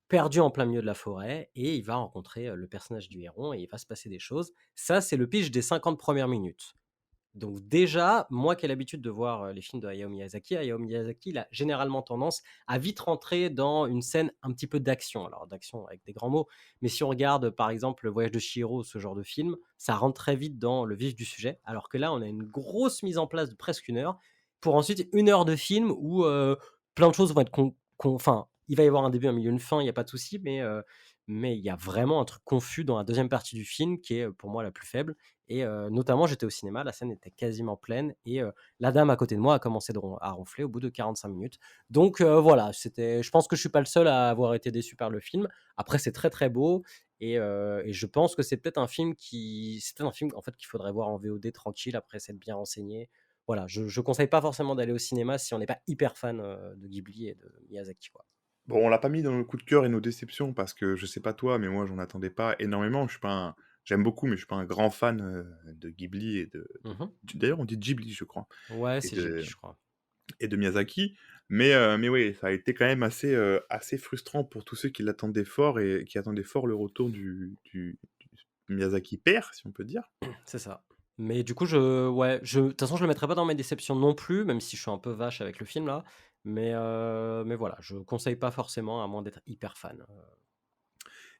S1: perdue en plein milieu de la forêt et il va rencontrer, le personnage du héron et il va se passer des choses. Ça, c'est le pitch des 50 premières minutes. Donc déjà, moi qui ai l'habitude de voir, les films de Hayao Miyazaki, il a généralement tendance à vite rentrer dans une scène un petit peu d'action. Alors d'action avec des grands mots, mais si on regarde, par exemple, Le Voyage de Chihiro, ce genre de film, ça rentre très vite dans le vif du sujet. Alors que là, on a une grosse mise en place de presque 1 heure, pour ensuite 1 heure de film où, plein de choses vont être enfin, il va y avoir un début, un milieu, une fin, il y a pas de souci, mais il y a vraiment un truc confus dans la deuxième partie du film qui est, pour moi, la plus faible. Et notamment, j'étais au cinéma, la scène était quasiment pleine et la dame à côté de moi a commencé à ronfler au bout de 45 minutes. Donc voilà, je pense que je suis pas le seul à avoir été déçu par le film. Après, c'est très très beau et je pense que c'est peut-être un film en fait qu'il faudrait voir en VOD tranquille après s'être bien renseigné. Voilà, je conseille pas forcément d'aller au cinéma si on n'est pas hyper fan de Ghibli et de Miyazaki, quoi.
S2: Bon, on l'a pas mis dans nos coups de cœur et nos déceptions parce que je sais pas toi, mais moi j'en attendais pas énormément. Je suis pas un J'aime beaucoup, mais je suis pas un grand fan, de Ghibli
S1: Mhm.
S2: d'ailleurs on dit Ghibli, je crois
S1: Ouais,
S2: et
S1: c'est Ghibli,
S2: de
S1: je crois.
S2: et de Miyazaki. Mais oui, ça a été quand même assez frustrant pour tous ceux qui l'attendaient fort et qui attendaient fort le retour du Miyazaki père, si on peut dire.
S1: C'est ça. Mais du coup, ouais, de toute façon, je le mettrai pas dans mes déceptions non plus, même si je suis un peu vache avec le film là. Mais voilà, je conseille pas forcément, à moins d'être hyper fan.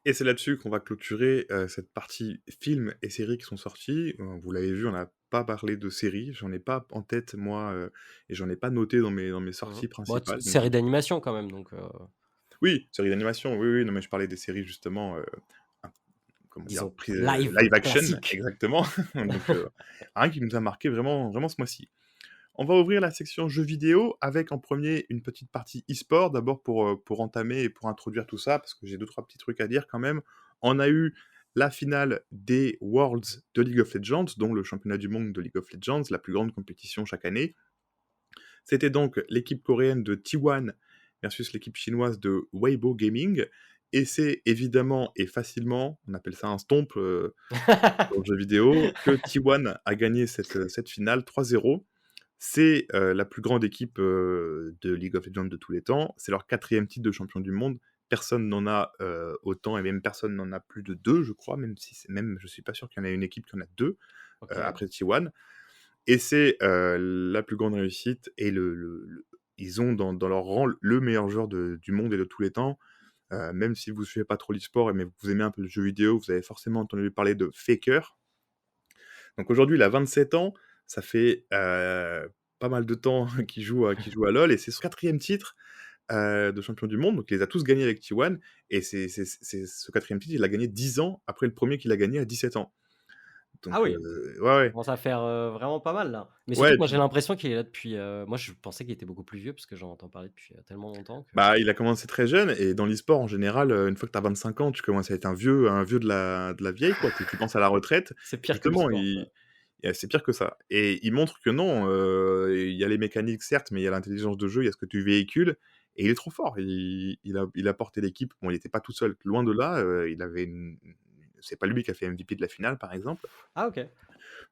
S2: Et c'est là-dessus qu'on va clôturer, cette partie films et séries qui sont sortis. Vous l'avez vu, on n'a pas parlé de séries, j'en ai pas en tête moi, et j'en ai pas noté dans mes
S1: Mhm.
S2: sorties
S1: Bon,
S2: principales, donc
S1: série d'animation quand même, donc
S2: oui, séries d'animation, oui, oui, non mais je parlais des séries justement, un comment dire?
S1: disons live,
S2: Live action,
S1: classique.
S2: exactement, donc rien qui nous a marqué vraiment vraiment ce mois-ci. On va ouvrir la section jeux vidéo avec en premier une petite partie e-sport, d'abord pour entamer et pour introduire tout ça, parce que j'ai 2-3 petits trucs à dire quand même. On a eu la finale des Worlds de League of Legends, dont le championnat du monde de League of Legends, la plus grande compétition chaque année. C'était donc l'équipe coréenne de T1 versus l'équipe chinoise de Weibo Gaming. Et c'est évidemment et facilement, on appelle ça un stomp dans le jeu vidéo, que T1 a gagné cette finale 3-0. C'est la plus grande équipe de League of Legends de tous les temps. C'est leur 4e titre de champion du monde. Personne n'en a autant et même personne n'en a plus de 2, je crois, même je suis pas sûr qu'il y en ait une équipe qui en a 2
S1: Ok.
S2: après T1. Et c'est la plus grande réussite et ils ont dans leur rang le meilleur joueur du monde et de tous les temps. Même si vous ne suivez pas trop l'e-sport, mais vous aimez un peu le jeu vidéo, vous avez forcément entendu parler de Faker. Donc aujourd'hui, il a 27 ans, ça fait pas mal de temps qu'il joue à LoL et c'est son 4e titre de champion du monde, donc il les a tous gagnés avec T1 et c'est ce 4e titre, il l'a gagné 10 ans après le premier qu'il a gagné à 17 ans.
S1: Ah
S2: Donc
S1: oui,
S2: ouais,
S1: ça
S2: ouais.
S1: commence à faire, vraiment pas mal là. Mais surtout
S2: Ouais,
S1: que moi j'ai l'impression qu'il est là depuis, moi je pensais qu'il était beaucoup plus vieux parce que j'en entends parler depuis, tellement longtemps que
S2: bah, il a commencé très jeune et dans l'e-sport en général, une fois que tu as 25 ans, tu commences à être un vieux de la vieille quoi, tu penses à la retraite.
S1: c'est pire que le
S2: Justement,
S1: sport, quoi.
S2: il c'est pire que ça et il montre que non, il y a les mécaniques certes, mais il y a l'intelligence de jeu, il y a ce que tu véhicules et il est trop fort. Il a porté l'équipe. Bon, il était pas tout seul, loin de là, il avait une c'est pas lui qui a fait MVP de la finale par exemple,
S1: Ah OK.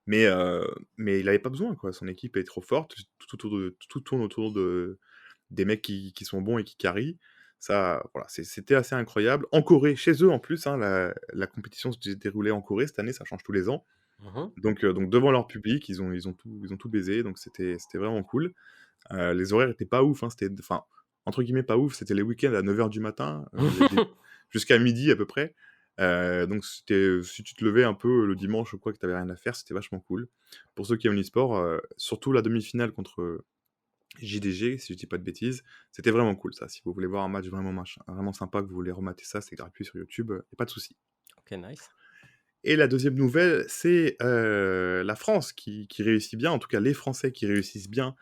S2: mais mais il avait pas besoin quoi. Son équipe est trop forte, tout tourne autour des mecs qui sont bons et qui carry. Ça, voilà, c'était assez incroyable. En Corée, chez eux en plus, hein, la compétition se déroulait en Corée cette année, ça change tous les ans.
S1: Mmh.
S2: Donc devant leur public, ils ont tout baisé, donc c'était vraiment cool. Les horaires étaient pas ouf, hein, c'était enfin, entre guillemets «pas ouf», c'était les week-ends à 9 heures du matin, jusqu'à midi à peu près. Donc c'était, si tu te levais un peu le dimanche ou quoi, que tu avais rien à faire, c'était vachement cool. Pour ceux qui aiment l'e-sport, surtout la demi-finale contre JDG, si je dis pas de bêtises, c'était vraiment cool ça. Si vous voulez voir un match vraiment vraiment sympa, que vous voulez remater ça, c'est gratuit sur YouTube, y a pas de souci.
S1: OK, nice.
S2: Et la deuxième nouvelle, c'est, la France qui réussit bien, en tout cas les Français qui réussissent bien,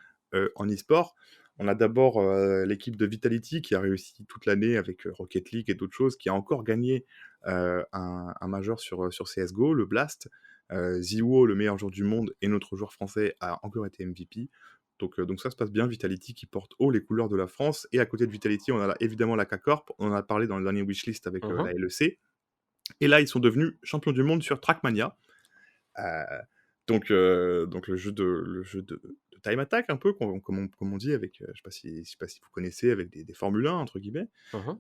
S2: en e-sport. On a d'abord, l'équipe de Vitality qui a réussi toute l'année avec, Rocket League et d'autres choses, qui a encore gagné, un major sur CS:GO, le Blast. Ziwo, le meilleur joueur du monde et notre joueur français, a encore été MVP. Donc ça se passe bien, Vitality qui porte haut les couleurs de la France et à côté de Vitality, on a évidemment la K-Corp, on en a parlé dans le dernier wishlist avec,
S1: Mmh.
S2: la LEC. Et là, ils sont devenus champions du monde sur Trackmania. Heu, donc le jeu de time attack un peu, comme on dit avec, je sais pas si vous connaissez, avec des Formule 1 entre guillemets.
S1: Mmh.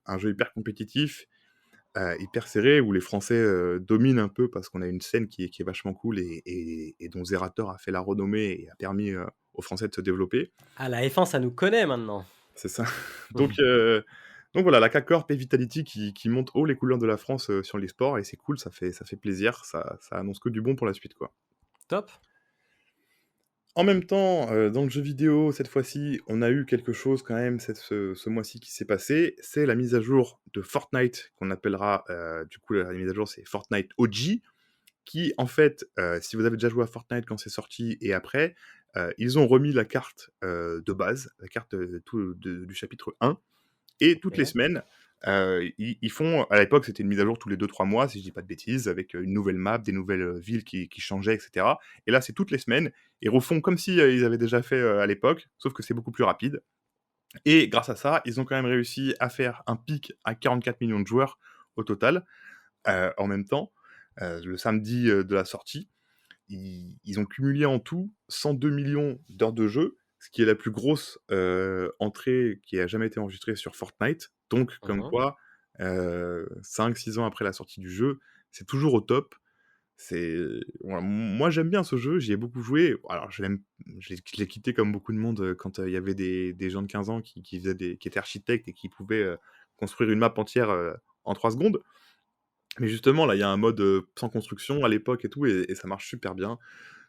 S2: Un jeu hyper compétitif, hyper serré où les Français, dominent un peu parce qu'on a une scène qui est vachement cool et dont Zerator a fait la renommée et a permis, aux Français de se développer.
S1: Ah la F1 ça nous connaît maintenant.
S2: C'est ça.
S1: Mmh.
S2: Donc heu, donc voilà, la K-Corp et Vitality qui montent haut les couleurs de la France, sur l'e-sport et c'est cool, ça fait plaisir, ça annonce que du bon pour la suite, quoi.
S1: Top.
S2: En même temps, dans le jeu vidéo, cette fois-ci, on a eu quelque chose quand même ce mois-ci qui s'est passé, c'est la mise à jour de Fortnite qu'on appellera, du coup la mise à jour c'est Fortnite OG qui en fait, si vous avez déjà joué à Fortnite quand c'est sorti et après, ils ont remis la carte, de base, la carte, tout de du chapitre 1 et toutes les
S1: OK.
S2: semaines, ils font à l'époque, c'était une mise à jour tous les 2-3 mois, si je dis pas de bêtises, avec, une nouvelle map, des nouvelles, villes qui changeaient et cetera et là, c'est toutes les semaines. Ils refont comme si, ils avaient déjà fait, à l'époque, sauf que c'est beaucoup plus rapide et grâce à ça, ils ont quand même réussi à faire un pic à 44 millions de joueurs au total, en même temps, le samedi, de la sortie. Ils ont cumulé en tout 102 millions d'heures de jeu, ce qui est la plus grosse, entrée qui a jamais été enregistrée sur Fortnite. Donc comme
S1: Mmh.
S2: quoi, 5-6 ans après la sortie du jeu, c'est toujours au top. C'est voilà, moi j'aime bien ce jeu, j'y ai beaucoup joué. Alors je l'ai quitté comme beaucoup de monde, quand, il y avait des gens de 15 ans qui étaient architectes et qui pouvaient, construire une map entière, en 3 secondes. Mais justement, là, il y a un mode, sans construction à l'époque et tout et ça marche super bien.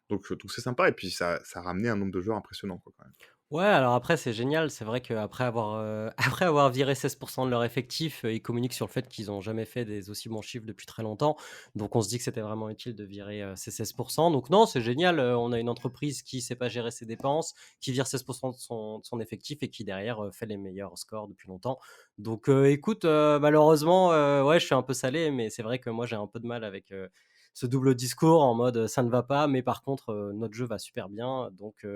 S2: Donc c'est sympa et puis ça a ramené un nombre de joueurs impressionnant, quoi, quand même.
S1: Ouais, alors après, c'est génial. C'est vrai qu'après avoir, après avoir viré 16 de leur effectif, ils communiquent sur le fait qu'ils ont jamais fait des aussi bons chiffres depuis très longtemps. Donc on se dit que c'était vraiment utile de virer, ces 16. Donc non, c'est génial, on a une entreprise qui sait pas gérer ses dépenses, qui vire 16 de son effectif et qui derrière, fait les meilleurs scores depuis longtemps. Donc écoute, malheureusement, ouais, je suis un peu salé, mais c'est vrai que moi j'ai un peu de mal avec, ce double discours en mode, «Ça ne va pas, mais par contre, notre jeu va super bien». Donc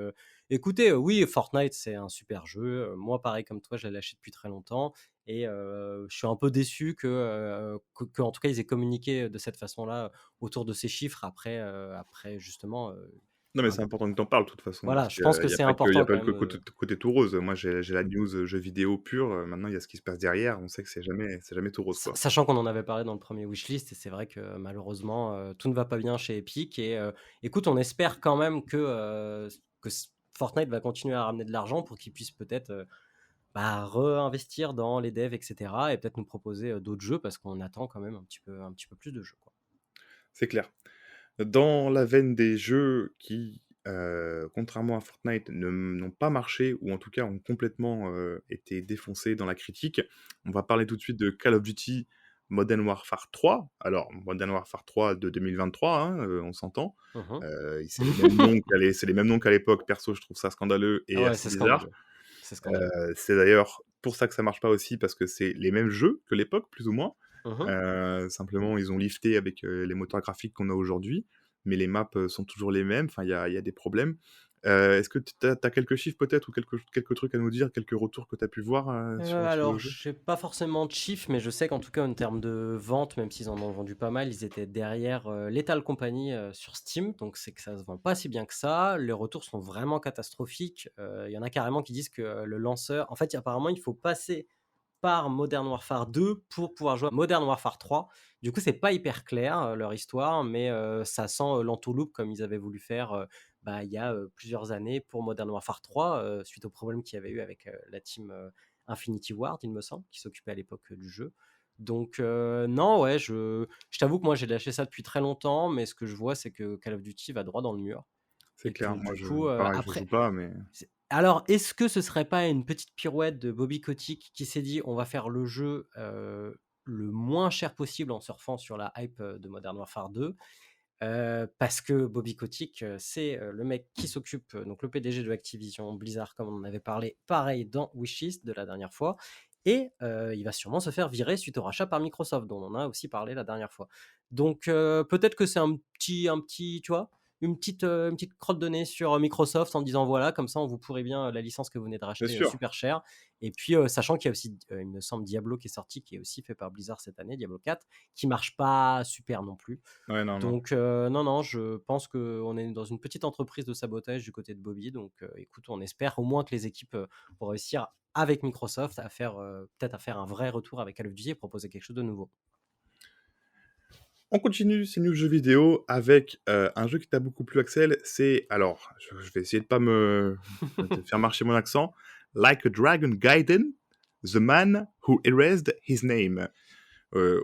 S1: écoutez, oui, Fortnite, c'est un super jeu. Moi, pareil comme toi, je l'ai lâché depuis très longtemps et je suis un peu déçu qu'en tout cas, ils aient communiqué de cette façon-là autour de ces chiffres après justement,
S2: Non, mais
S1: un
S2: c'est important que tu en parles de toute façon
S1: voilà,
S2: parce
S1: je
S2: qu'il
S1: pense que
S2: y a
S1: c'est
S2: pas que il y a
S1: important
S2: pas
S1: quand
S2: que le
S1: même,
S2: côté tout rose. Moi, j'ai la news, jeux vidéo pure, maintenant il y a ce qui se passe derrière. On sait que c'est jamais tout rose, quoi.
S1: sachant qu'on en avait parlé dans le premier wishlist et c'est vrai que malheureusement, tout ne va pas bien chez Epic et écoute, on espère quand même que Fortnite va continuer à ramener de l'argent pour qu'ils puissent peut-être, bah, réinvestir dans les devs et cetera et peut-être nous proposer, d'autres jeux parce qu'on attend quand même un petit peu plus de jeux, quoi.
S2: C'est clair. Dans la veine des jeux qui, contrairement à Fortnite, n'ont pas marché ou en tout cas ont complètement, été défoncés dans la critique, on va parler tout de suite de Call of Duty Modern Warfare 3. Alors Modern Warfare 3 de 2023, hein, on s'entend.
S1: Mmh.
S2: C'est les mêmes noms qu'à l'époque. Perso, je trouve ça scandaleux
S1: Ah
S2: et
S1: ouais,
S2: assez
S1: c'est
S2: bizarre.
S1: scandaleux. C'est scandaleux.
S2: C'est d'ailleurs pour ça que ça marche pas aussi, parce que c'est les mêmes jeux que l'époque, plus ou moins.
S1: Mmh.
S2: Simplement, ils ont lifté avec, les moteurs graphiques qu'on a aujourd'hui, mais les maps, sont toujours les mêmes. Enfin, il y a des problèmes. Est-ce que tu as quelques chiffres peut-être, ou quelques trucs à nous dire, quelques retours que tu as pu voir, sur le
S1: Alors,
S2: jeu?
S1: j'ai pas forcément de chiffres, mais je sais qu'en tout cas, en termes de vente, même s'ils en ont vendu pas mal, ils étaient derrière, Lethal Company, sur Steam, donc c'est que ça se vend pas si bien que ça. Les retours sont vraiment catastrophiques. Il y en a carrément qui disent que, le lanceur en fait, apparemment, il faut passer par Modern Warfare 2 pour pouvoir jouer à Modern Warfare 3. Du coup, c'est pas hyper clair, leur histoire, mais ça sent, l'entourloupe comme ils avaient voulu faire, il y a, plusieurs années pour Modern Warfare 3, suite aux problèmes qu'il y avait eu avec, la team, Infinity Ward, il me semble, qui s'occupait à l'époque, du jeu. Donc non, ouais, je t'avoue que moi, j'ai lâché ça depuis très longtemps, mais ce que je vois, c'est que Call of Duty va droit dans le mur
S2: C'est
S1: et que
S2: clair, moi
S1: du
S2: je
S1: coup,
S2: pareil, je joue
S1: après
S2: pas, mais
S1: alors, est-ce que ce serait pas une petite pirouette de Bobby Kotick qui s'est dit: «On va faire le jeu, le moins cher possible en surfant sur la hype, de Modern Warfare 2?» Parce que Bobby Kotick, c'est, le mec qui s'occupe, donc le PDG de Activision Blizzard, comme on en avait parlé, pareil dans Wishlist de la dernière fois, et il va sûrement se faire virer suite au rachat par Microsoft, dont on a aussi parlé la dernière fois. Donc peut-être que c'est un petit, tu vois? Une petite crotte de nez sur, Microsoft en disant: «Voilà, comme ça on vous pourrit bien, la licence que vous venez de
S2: bien
S1: racheter,
S2: sûr.
S1: super cher», et puis, sachant qu'il y a aussi, il me semble Diablo qui est sorti, qui est aussi fait par Blizzard cette année, Diablo 4, qui marche pas super non plus.
S2: Ouais, non, non.
S1: Donc non, non, je pense qu'on est dans une petite entreprise de sabotage du côté de Bobby. Donc écoute, on espère au moins que les équipes, vont réussir avec Microsoft à faire, peut-être à faire un vrai retour avec Call of Duty et proposer quelque chose de nouveau.
S2: On continue ces news jeux vidéo avec, un jeu qui t'a beaucoup plu, Axel. C'est alors, je vais essayer de pas de faire marcher mon accent. Like a Dragon Gaiden: The Man Who Erased His Name.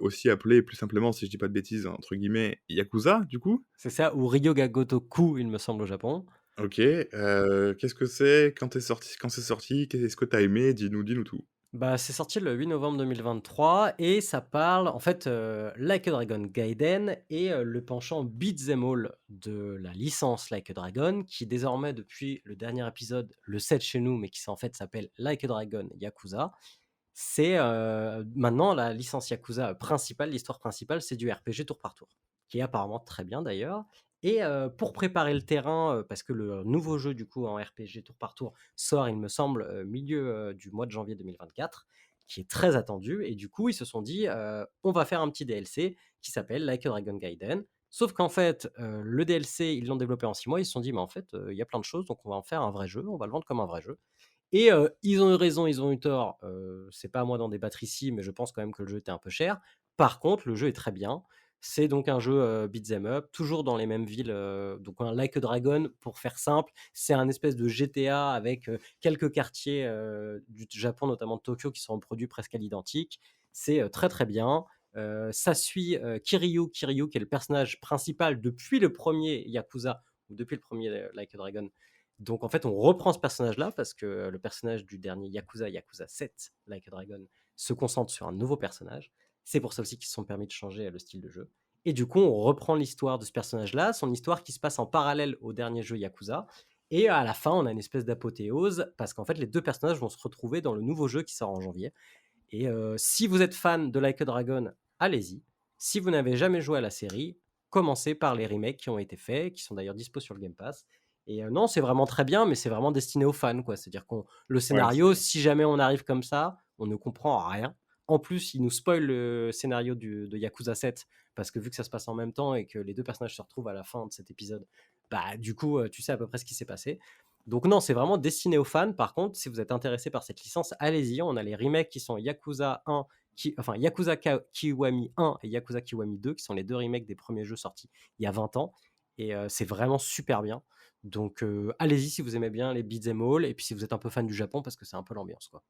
S2: Aussi appelé plus simplement, si je dis pas de bêtises, entre guillemets, Yakuza, du coup?
S1: C'est ça, ou Ryoga Gotoku, il me semble, au Japon.
S2: OK, qu'est-ce que c'est? Quand c'est sorti? Qu'est-ce que t'as aimé? Dis-nous tout.
S1: Bah, c'est sorti le 8 novembre 2023 et ça parle en fait, Like a Dragon Gaiden est, le penchant beat'em all de la licence Like a Dragon, qui désormais depuis le dernier épisode, le 7 chez nous, mais qui en fait s'appelle Like a Dragon Yakuza. C'est, maintenant la licence Yakuza principale, l'histoire principale, c'est du RPG tour par tour, qui est apparemment très bien d'ailleurs. Et pour préparer le terrain, parce que le nouveau jeu du coup en RPG tour par tour sort, il me semble, milieu, du mois de janvier 2024, qui est très attendu, et du coup ils se sont dit, «On va faire un petit DLC qui s'appelle Like a Dragon Gaiden». Sauf qu'en fait, le DLC, ils l'ont développé en 6 mois, ils se sont dit: «Mais en fait, il y a plein de choses, donc on va en faire un vrai jeu, on va le vendre comme un vrai jeu». Et ils ont eu raison, ils ont eu tort, c'est pas à moi d'en débattre ici, mais je pense quand même que le jeu était un peu cher. Par contre, le jeu est très bien. C'est donc un jeu, beat'em up, toujours dans les mêmes villes, donc un Like a Dragon, pour faire simple, c'est un espèce de GTA avec, quelques quartiers, du Japon, notamment de Tokyo, qui sont reproduits presque à l'identique. C'est, très, très bien. Ça suit, Kiryu. Kiryu qui est le personnage principal depuis le premier Yakuza, ou depuis le premier Like a Dragon. Donc en fait, on reprend ce personnage-là parce que le personnage du dernier Yakuza, Yakuza 7, Like a Dragon, se concentre sur un nouveau personnage. C'est pour ça aussi qu'ils se sont permis de changer le style de jeu. Et du coup, on reprend l'histoire de ce personnage-là, son histoire qui se passe en parallèle au dernier jeu Yakuza. Et à la fin, on a une espèce d'apothéose parce qu'en fait, les deux personnages vont se retrouver dans le nouveau jeu qui sort en janvier. Et si vous êtes fan de Like a Dragon, allez-y. Si vous n'avez jamais joué à la série, commencez par les remakes qui ont été faits, qui sont d'ailleurs dispo sur le Game Pass. Et non, c'est vraiment très bien, mais c'est vraiment destiné aux fans, quoi. C'est-à-dire qu'on le
S2: Ouais, c'est
S1: scénario, si jamais on arrive comme ça, on ne comprend rien. En plus, il nous spoil le scénario de Yakuza 7, parce que vu que ça se passe en même temps et que les deux personnages se retrouvent à la fin de cet épisode, bah du coup, tu sais à peu près ce qui s'est passé. Donc non, c'est vraiment destiné aux fans. Par contre, si vous êtes intéressé par cette licence, allez-y. On a les remakes qui sont Yakuza 1, enfin Kiwami 1 et Yakuza Kiwami 2, qui sont les deux remakes des premiers jeux sortis il y a 20 ans. Et c'est vraiment super bien. Donc allez-y si vous aimez bien les beat'em all, et puis si vous êtes un peu fan du Japon, parce que c'est un peu l'ambiance, quoi.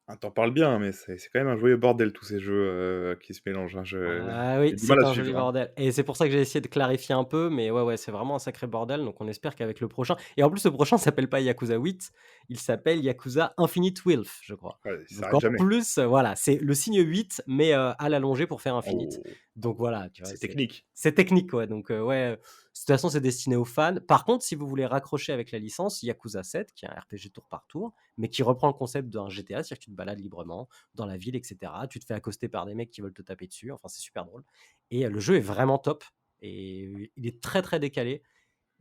S2: Ah, tu parles bien, mais c'est quand même un joyeux bordel tous ces jeux, qui se mélangent, hein. Je
S1: Ah oui,
S2: j'ai du mal
S1: c'est
S2: à
S1: un joli
S2: suivre, hein.
S1: bordel et c'est pour ça que j'ai essayé de clarifier un peu, mais ouais, ouais, c'est vraiment un sacré bordel, donc on espère qu'avec le prochain et en plus le prochain s'appelle pas Yakuza 8, il s'appelle Yakuza Infinite Wealth, je crois.
S2: Ouais, il
S1: Donc
S2: s'arrête
S1: en
S2: jamais.
S1: plus, voilà, c'est le signe 8 mais à l'allongé pour faire Infinite.
S2: Oh,
S1: Donc voilà, tu vois?
S2: c'est
S1: C'est
S2: technique.
S1: c'est technique, ouais, donc ouais, de toute façon, c'est destiné aux fans. Par contre, si vous voulez raccrocher avec la licence, Yakuza 7, qui est un RPG tour par tour, mais qui reprend le concept d'un GTA, c'est-à-dire que tu te balades librement dans la ville et cetera. Tu te fais accoster par des mecs qui veulent te taper dessus, enfin, c'est super drôle. Et le jeu est vraiment top et il est très, très décalé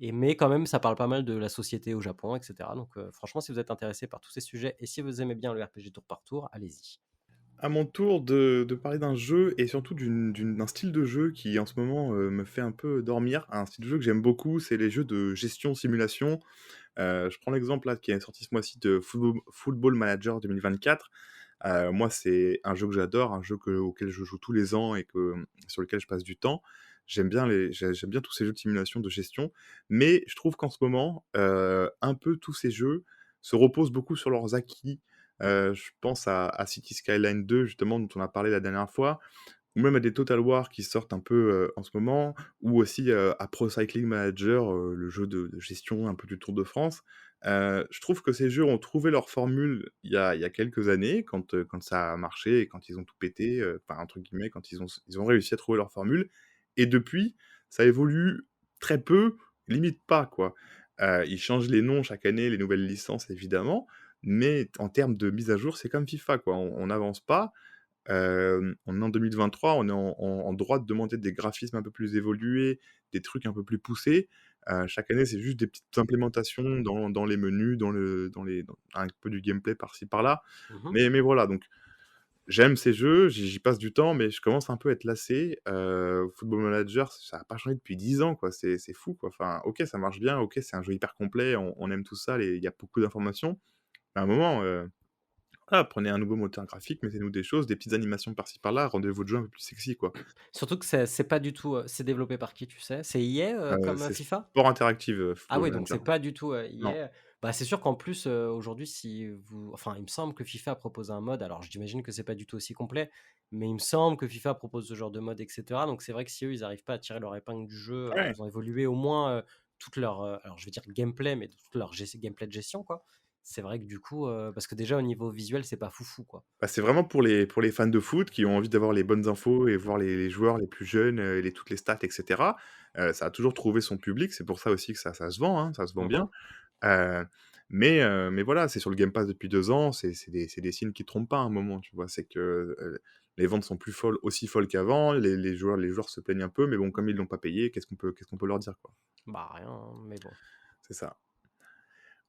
S1: et mais quand même ça parle pas mal de la société au Japon et cetera donc franchement si vous êtes intéressé par tous ces sujets et si vous aimez bien le RPG tour par tour, allez-y.
S2: À mon tour de parler d'un jeu et surtout d'un style de jeu qui en ce moment, me fait un peu dormir. Un style de jeu que j'aime beaucoup, c'est les jeux de gestion simulation. Je prends l'exemple là qui est sorti ce mois-ci de Football Manager 2024. Moi, c'est un jeu que j'adore, un jeu auquel je joue tous les ans et sur lequel je passe du temps. J'aime bien tous ces jeux de simulation de gestion, mais je trouve qu'en ce moment, un peu tous ces jeux se reposent beaucoup sur leurs acquis. Je pense à City Skyline 2 justement dont on a parlé la dernière fois, ou même à des Total War qui sortent un peu, en ce moment, ou aussi, à Pro Cycling Manager, le jeu de gestion un peu du Tour de France. Je trouve que ces jeux ont trouvé leur formule il y a quelques années quand ça a marché et quand ils ont tout pété, enfin entre guillemets, quand ils ont réussi à trouver leur formule et depuis, ça évolue très peu, limite pas quoi. Ils changent les noms chaque année, les nouvelles licences évidemment, mais en termes de mise à jour, c'est comme FIFA quoi, on n'avance pas. On est en 2023, on est en droit de demander des graphismes un peu plus évolués, des trucs un peu plus poussés. Chaque année, c'est juste des petites implémentations dans les menus, dans un peu du gameplay par-ci par-là.
S1: Mmh.
S2: Mais voilà, donc j'aime ces jeux, j'y passe du temps, mais je commence un peu à être lassé. Football Manager, ça a pas changé depuis 10 ans, quoi, c'est fou, quoi. Enfin, OK, ça marche bien, OK, c'est un jeu hyper complet, on aime tout ça, il y a beaucoup d'informations. Mais à un moment, voilà, prenez un nouveau moteur graphique, mettez-nous des choses, des petites animations par-ci par-là, rendez votre jeu un peu plus sexy, quoi.
S1: Surtout que c'est pas du tout, c'est développé par qui tu sais? C'est EA, comme,
S2: C'est
S1: FIFA?
S2: Sport Interactive,
S1: Ah
S2: Football
S1: oui, donc c'est
S2: Manager.
S1: pas du tout,
S2: Non.
S1: EA. Bah, c'est sûr qu'en plus, aujourd'hui, si vous enfin, il me semble que FIFA propose un mode, alors j'imagine que c'est pas du tout aussi complet, mais il me semble que FIFA propose ce genre de mode et cetera. Donc c'est vrai que si eux, ils arrivent pas à tirer leur épingle du jeu en
S2: Ouais,
S1: faisant évoluer au moins, toute leur, alors je vais dire gameplay, mais toute leur gameplay de gestion, quoi. C'est vrai que du coup, parce que déjà au niveau visuel, c'est pas foufou, quoi.
S2: bah, c'est vraiment pour les fans de foot qui ont envie d'avoir les bonnes infos et voir les joueurs les plus jeunes, et toutes les stats et cetera. Ça a toujours trouvé son public, c'est pour ça aussi que ça se vend, hein, ça se vend
S1: Mmh.
S2: bien. Heu, mais voilà, c'est sur le Game Pass depuis 2 ans, c'est des signes qui trompent pas à un moment, tu vois? C'est que, les ventes sont plus folles aussi folles qu'avant, les joueurs se plaignent un peu, mais bon, comme ils l'ont pas payé, qu'est-ce qu'on peut leur dire, quoi?
S1: Bah, rien, hein, mais bon.
S2: C'est ça.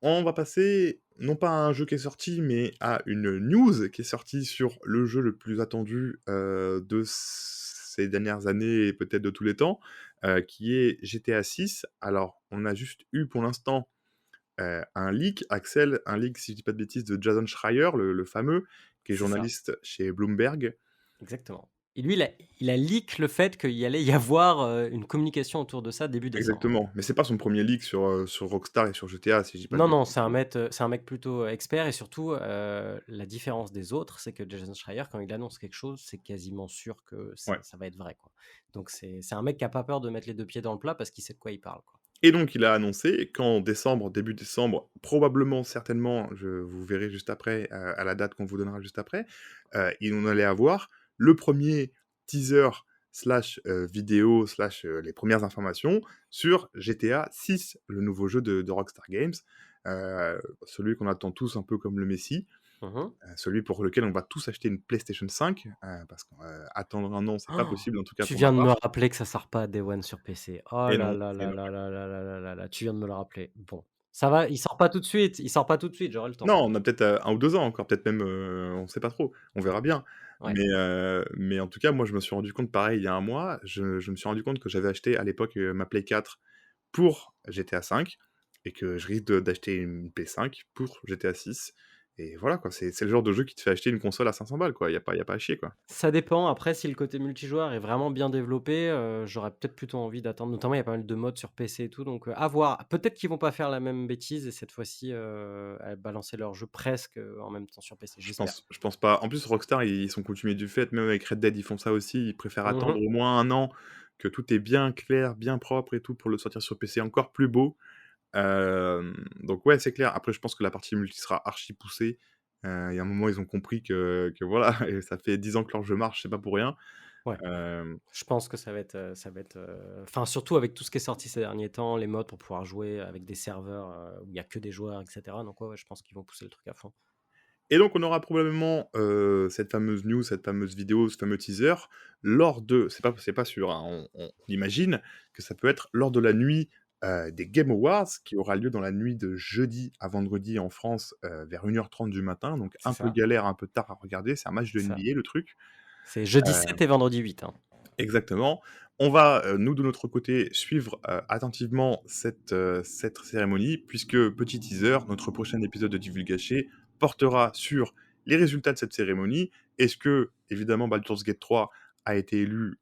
S2: On va passer, non pas à un jeu qui est sorti, mais à une news qui est sortie sur le jeu le plus attendu, de ces dernières années et peut-être de tous les temps, qui est GTA 6. Alors, on a juste eu pour l'instant, un leak, Axel, un leak, si je dis pas de bêtises, de Jason Schreier, le fameux, qui est
S1: C'est ça.
S2: journaliste chez Bloomberg.
S1: Exactement. Et lui, il a leak le fait qu'il y allait y avoir, une communication autour de ça début décembre, hein.
S2: Exactement, mais c'est pas son premier leak sur Rockstar et sur GTA, si je dis pas de
S1: Non, non,
S2: bêtises, tu vois?
S1: c'est un mec plutôt, expert et surtout, la différence des autres, c'est que Jason Schreier, quand il annonce quelque chose, c'est quasiment sûr que
S2: Ouais.
S1: ça va être vrai, quoi. Donc c'est un mec qui a pas peur de mettre les 2 pieds dans le plat parce qu'il sait de quoi il parle, quoi.
S2: Et donc, il a annoncé qu'en décembre, début décembre, probablement, certainement, vous verrez juste après, à la date qu'on vous donnera juste après, on allait avoir le premier teaser slash vidéo slash les premières informations sur GTA 6, le nouveau jeu de Rockstar Games, celui qu'on attend tous un peu comme le Messie,
S1: Mmh.
S2: celui pour lequel on va tous acheter une PlayStation 5, parce qu'attendre un an, c'est pas possible, en tout cas
S1: Tu
S2: pour ma
S1: viens de me
S2: part.
S1: rappeler que ça sort pas Day One sur PC. Oh
S2: Et
S1: là
S2: non,
S1: là
S2: c'est
S1: là
S2: non.
S1: là là là là là là là, tu viens de me le rappeler. Bon, ça va, il sort pas tout de suite, j'aurai le temps.
S2: Non, on a peut-être, 1 ou 2 ans encore, peut-être même, on sait pas trop, on verra bien.
S1: Ouais.
S2: Mais en tout cas, moi, je me suis rendu compte pareil il y a un mois, je me suis rendu compte que j'avais acheté à l'époque, ma Play 4 pour GTA 5 et que je risque d'acheter une Play 5 pour GTA 6 et voilà quoi, c'est le genre de jeu qui te fait acheter une console à 500 balles quoi, il y a pas à chier quoi.
S1: Ça dépend, après si le côté multijoueur est vraiment bien développé, j'aurais peut-être plutôt envie d'attendre. Notamment, il y a pas mal de mods sur PC et tout, donc à voir. Peut-être qu'ils vont pas faire la même bêtise et cette fois-ci, balancer leur jeu presque, en même temps sur PC, j'espère.
S2: Je pense pas. En plus, Rockstar, ils sont coutumiers du fait, même avec Red Dead, ils font ça aussi. Ils préfèrent attendre
S1: Mmh.
S2: au moins 1 an, que tout est bien clair, bien propre et tout, pour le sortir sur PC encore plus beau. Donc ouais, c'est clair. Après, je pense que la partie multi sera archi poussée. Il y a un moment, ils ont compris que voilà, et ça fait 10 ans que leur jeu marche, c'est pas pour rien.
S1: Ouais,
S2: Hem,
S1: je pense que ça va être, enfin, surtout avec tout ce qui est sorti ces derniers temps, les mods pour pouvoir jouer avec des serveurs, où il y a que des joueurs et cetera, donc ouais, ouais, je pense qu'ils vont pousser le truc à fond.
S2: et donc on aura probablement, cette fameuse news, cette fameuse vidéo, ce fameux teaser lors de c'est pas sûr, hein, on imagine que ça peut être lors de la nuit, des Game Awards qui aura lieu dans la nuit de jeudi à vendredi en France, vers 1h30 du matin, donc
S1: C'est
S2: un peu
S1: ça,
S2: galère, un peu tard à regarder, c'est un match de
S1: c'est ça.
S2: NBA le truc.
S1: C'est jeudi
S2: Heu
S1: 7 et vendredi 8, hein.
S2: Exactement. On va, nous de notre côté, suivre, attentivement cette cérémonie puisque, petit teaser, notre prochain épisode de Divulgaché portera sur les résultats de cette cérémonie. Est-ce que, évidemment, Baldur's Gate 3 a été élu,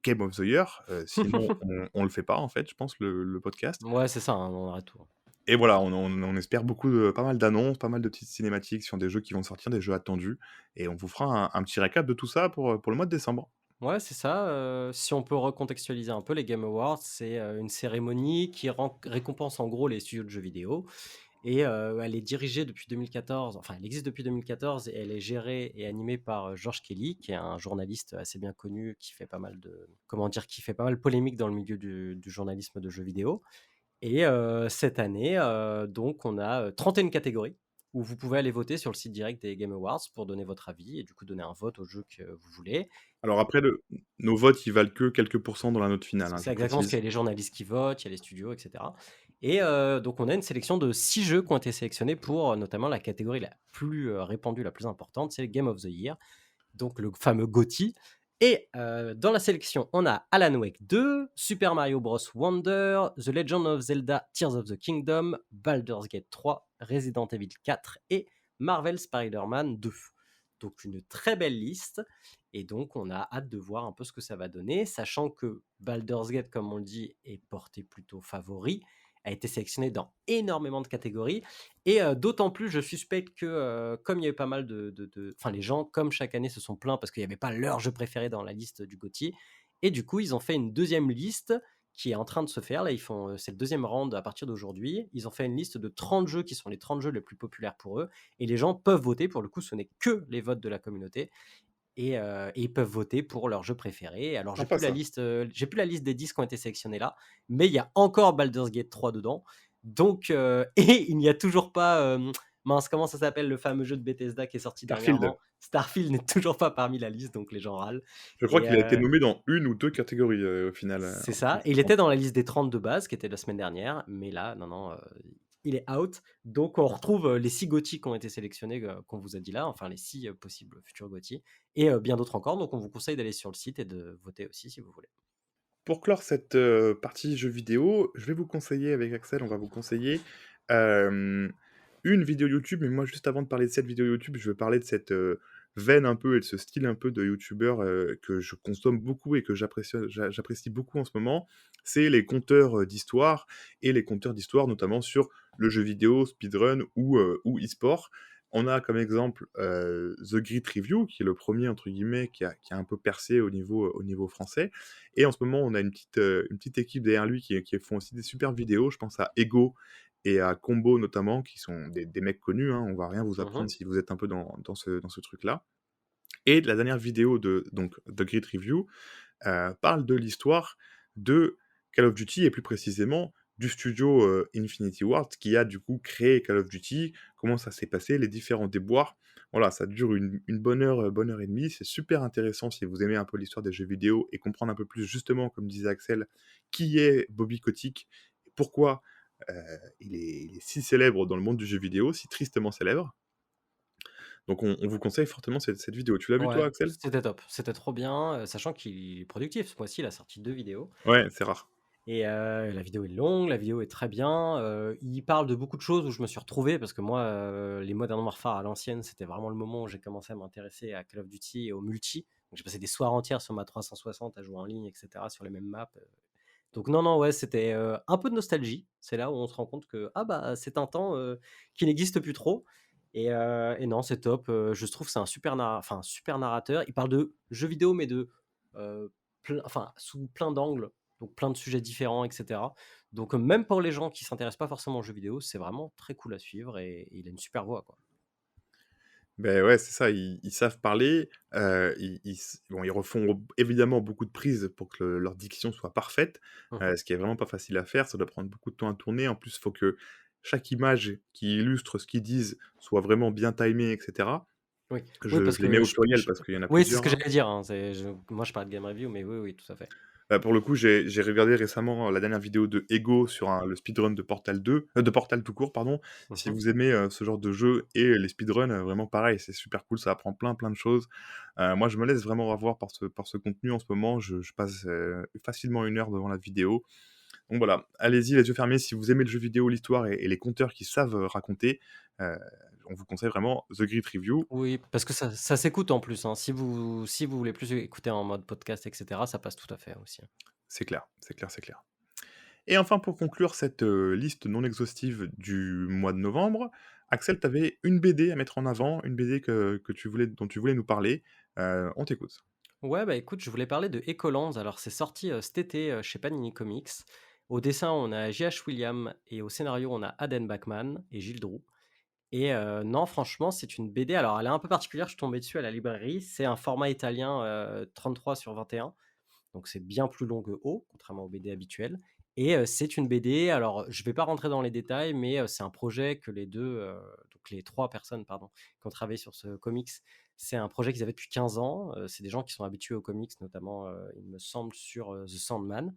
S2: Game of the Year? Sinon on le fait pas en fait, je pense le podcast.
S1: Ouais, c'est ça, hein, on arrête tout.
S2: Et voilà, on espère beaucoup de pas mal d'annonces, pas mal de petites cinématiques sur des jeux qui vont sortir, des jeux attendus et on vous fera un petit récap de tout ça pour le mois de décembre.
S1: Ouais, c'est ça, si on peut recontextualiser un peu les Game Awards, c'est, une cérémonie qui récompense en gros les studios de jeux vidéo et elle est dirigée depuis 2014, enfin elle existe depuis 2014 et elle est gérée et animée par, George Kelly qui est un journaliste assez bien connu qui fait pas mal de comment dire? Qui fait pas mal polémique dans le milieu du journalisme de jeux vidéo et cette année, donc on a, 31 catégories où vous pouvez aller voter sur le site direct des Game Awards pour donner votre avis et du coup donner un vote au jeu que vous voulez.
S2: Alors après, nos votes, ils valent que quelques pourcents dans la note finale,
S1: C'est
S2: hein,
S1: ça
S2: je
S1: exactement, parce qu'il
S2: précise.
S1: y a les journalistes qui votent, il y a les studios et cetera et donc on a une sélection de 6 jeux qui ont été sélectionnés pour, notamment la catégorie la plus, répandue, la plus importante, c'est le Game of the Year, donc le fameux GOTY et dans la sélection, on a Alan Wake 2, Super Mario Bros Wonder, The Legend of Zelda: Tears of the Kingdom, Baldur's Gate 3, Resident Evil 4 et Marvel Spider-Man 2. Donc une très belle liste et donc on a hâte de voir un peu ce que ça va donner, sachant que Baldur's Gate, comme on le dit, est porté plutôt favori, a été sélectionné dans énormément de catégories et d'autant plus je suspecte que, comme il y a eu pas mal enfin les gens, comme chaque année, se sont plaints parce qu'il n'y avait pas leur jeu préféré dans la liste du GOTY et du coup, ils ont fait une deuxième liste qui est en train de se faire. Là, ils font, c'est le deuxième round à partir d'aujourd'hui. Ils ont fait une liste de 30 jeux qui sont les 30 jeux les plus populaires pour eux et les gens peuvent voter. Pour le coup, ce n'est que les votes de la communauté et ils peuvent voter pour leur jeu préféré. Alors
S2: Sympa ça.
S1: j'ai plus la liste des 10 qui ont été sélectionnés là, mais il y a encore Baldur's Gate 3 dedans. Donc et il n'y a toujours pas, mince, comment ça s'appelle le fameux jeu de Bethesda qui est sorti
S2: Starfield.
S1: dernièrement? Starfield n'est toujours pas parmi la liste, donc les gens râlent
S2: Je crois
S1: et
S2: qu'il a été nommé dans 1 ou 2 catégories, au final,
S1: c'est
S2: en
S1: ça, et il
S2: France.
S1: était dans la liste des 30 de base qui était la semaine dernière, mais là, non, non, il est out. Donc on retrouve, les 6 GOTY qui ont été sélectionnés, qu'on vous a dit là, enfin les 6 possibles futurs GOTY et bien d'autres encore. Donc on vous conseille d'aller sur le site et de voter aussi si vous voulez.
S2: Pour clore cette, partie jeux vidéo, je vais vous conseiller avec Axel, on va vous conseiller, hem, une vidéo YouTube. Mais moi, juste avant de parler de cette vidéo YouTube, je veux parler de cette, veine un peu et de ce style un peu de youtubeur, que je consomme beaucoup et que j'apprécie beaucoup en ce moment. C'est les conteurs, d'histoire et les conteurs d'histoire notamment sur le jeu vidéo, speedrun ou e-sport. On a comme exemple, The Grit Review qui est le premier entre guillemets qui a un peu percé au niveau français et en ce moment, on a une petite équipe derrière lui qui font aussi des super vidéos. Je pense à Ego et à Combo notamment, qui sont des mecs connus, hein. On va rien vous
S1: Mmh.
S2: apprendre si vous êtes un peu dans ce truc-là. Et la dernière vidéo de donc The Grid Review, parle de l'histoire de Call of Duty et plus précisément du studio, Infinity Ward qui a du coup créé Call of Duty. Comment ça s'est passé, les différents déboires. Voilà, ça dure une bonne heure et demie. C'est super intéressant si vous aimez un peu l'histoire des jeux vidéo et comprendre un peu plus justement, comme disait Axel, qui est Bobby Kotick et pourquoi, heu, il est si célèbre dans le monde du jeu vidéo, si tristement célèbre. Donc on vous conseille fortement cette vidéo. Tu l'as vu toi,
S1: Ouais,
S2: Axel?
S1: c'était top, c'était trop bien, sachant qu'il est productif. Ce mois-ci, il a sorti 2 vidéos.
S2: Ouais, c'est rare.
S1: Et la vidéo est longue, la vidéo est très bien, il parle de beaucoup de choses où je me suis retrouvé parce que moi, les Modern Warfare à l'ancienne, c'était vraiment le moment où j'ai commencé à m'intéresser à Call of Duty et au multi. Donc j'ai passé des soirs entières sur ma 360 à jouer en ligne et cetera, sur les mêmes maps, donc non, non, ouais, c'était, un peu de nostalgie. C'est là où on se rend compte que, ah bah, c'est un temps, qui n'existe plus trop et non, c'est top, je trouve que c'est un super narrateur. Il parle de jeux vidéo mais de, sous plein d'angles, donc plein de sujets différents et cetera. Donc, même pour les gens qui s'intéressent pas forcément aux jeux vidéo, c'est vraiment très cool à suivre et il a une super voix, quoi.
S2: Ben ouais, c'est ça, ils savent parler, ils refont évidemment beaucoup de prises pour que leur diction soit parfaite,
S1: Mmh.
S2: ce qui est vraiment pas facile à faire, ça doit prendre beaucoup de temps à tourner. En plus, il faut que chaque image qui illustre ce qu'ils disent soit vraiment bien timée et cetera.
S1: Oui, oui,
S2: Je
S1: parce
S2: je les mets
S1: que
S2: au
S1: je
S2: pluriel parce qu'il y en a
S1: oui, c'est ce
S2: plusieurs,
S1: que
S2: hein.
S1: j'allais dire, hein, moi je parle de game review, mais oui, oui, tout à fait.
S2: Bah, pour le coup, j'ai regardé récemment la dernière vidéo de Ego sur le speedrun de Portal 2, de Portal tout court, pardon. Si
S1: Mmh.
S2: vous aimez ce genre de jeu et les speedruns, vraiment pareil, c'est super cool, ça apprend plein de choses. Moi, je me laisse vraiment avoir par ce contenu en ce moment. Je passe facilement 1 heure devant la vidéo. Donc voilà, allez-y les yeux fermés si vous aimez le jeu vidéo, l'histoire et les conteurs qui savent raconter. euh, on vous conseille vraiment The Grit Review.
S1: Oui, parce que ça s'écoute en plus, hein. Si vous voulez plus écouter en mode podcast et cetera, ça passe tout à fait aussi, hein.
S2: C'est clair, c'est clair, c'est clair. Et enfin, pour conclure cette liste non exhaustive du mois de novembre, Axel, tu avais une BD à mettre en avant, une BD dont tu voulais nous parler. On t'écoute.
S1: Ouais, bah, écoute, je voulais parler de Ecolands. Alors c'est sorti, cet été, chez Panini Comics. Au dessin, on a J.H. Williams et au scénario, on a Aden Bachman et Gilles Droux et non, franchement, c'est une BD alors elle est un peu particulière, je suis tombé dessus à la librairie. C'est un format italien, 33/21. Donc c'est bien plus long que O, contrairement aux BD habituelles. Et c'est une BD, alors je vais pas rentrer dans les détails, mais c'est un projet que les deux, donc les trois personnes, pardon, qui ont travaillé sur ce comics, c'est un projet qu'ils avaient depuis 15 ans. C'est des gens qui sont habitués aux comics, notamment, il me semble, sur The Sandman.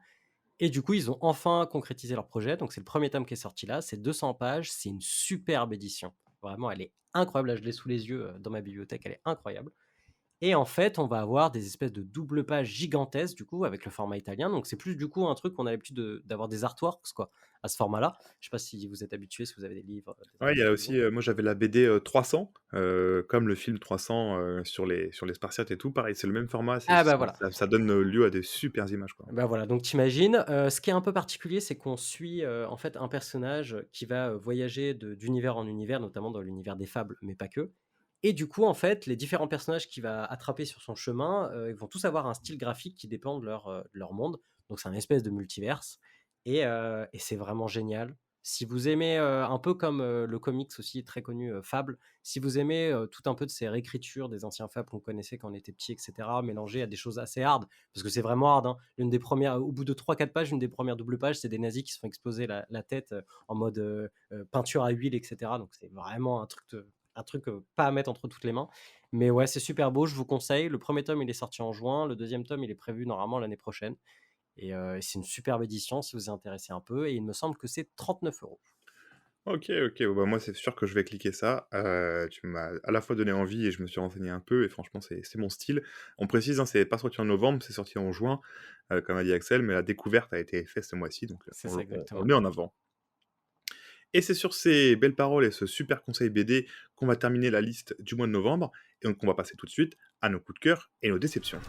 S1: Et du coup, ils ont enfin concrétisé leur projet. Donc c'est le premier tome qui est sorti là, c'est 200 pages, c'est une superbe édition. Vraiment, elle est incroyable. Là, je l'ai sous les yeux dans ma bibliothèque, elle est incroyable. Et en fait, on va avoir des espèces de double pages gigantesques, du coup, avec le format italien. Donc, c'est plus, du coup, un truc qu'on a l'habitude d'avoir des artworks, quoi, à ce format-là. Je sais pas si vous êtes habitué, si vous avez des livres, des
S2: Ouais, il y a
S1: artworks
S2: aussi,
S1: maison.
S2: moi j'avais la BD 300, comme le film 300 sur les Spartiates et tout. Pareil, c'est le même format,
S1: Ah, bah voilà.
S2: ça donne lieu à des super images, quoi.
S1: Bah voilà, donc t'imagines. Ce qui est un peu particulier, c'est qu'on suit en fait un personnage qui va voyager d'univers en univers, notamment dans l'univers des fables, mais pas que. Et du coup, en fait, les différents personnages qu'il va attraper sur son chemin, ils vont tous avoir un style graphique qui dépend de leur monde. Donc c'est un espèce de multiverse. Et c'est vraiment génial. Si vous aimez, un peu comme le comics aussi très connu, Fable, si vous aimez tout un peu de ces réécritures des anciens fables qu'on connaissait quand on était petit, etc., mélangées à des choses assez hard, parce que c'est vraiment hard, hein. L'une des premières, au bout de 3-4 pages, une des premières doubles pages, c'est des nazis qui se font exploser la tête en mode peinture à huile, etc. Donc c'est vraiment un truc pas à mettre entre toutes les mains. Mais ouais, c'est super beau, je vous conseille. Le premier tome, il est sorti en juin. Le deuxième tome, il est prévu normalement l'année prochaine. Et c'est une superbe édition si vous vous intéressez un peu. Et il me semble que c'est 39 €.
S2: OK, OK, bon, bah, moi, c'est sûr que je vais cliquer ça. Tu m'as à la fois donné envie et je me suis renseigné un peu et franchement, c'est mon style. On précise, hein, c'est pas sorti en novembre, c'est sorti en juin, comme a dit Axel, mais la découverte a été faite ce mois-ci, donc
S1: C'est ça
S2: on le
S1: exactement.
S2: met en avant. Et c'est sur ces belles paroles et ce super conseil BD qu'on va terminer la liste du mois de novembre et donc on va passer tout de suite à nos coups de cœur et nos déceptions.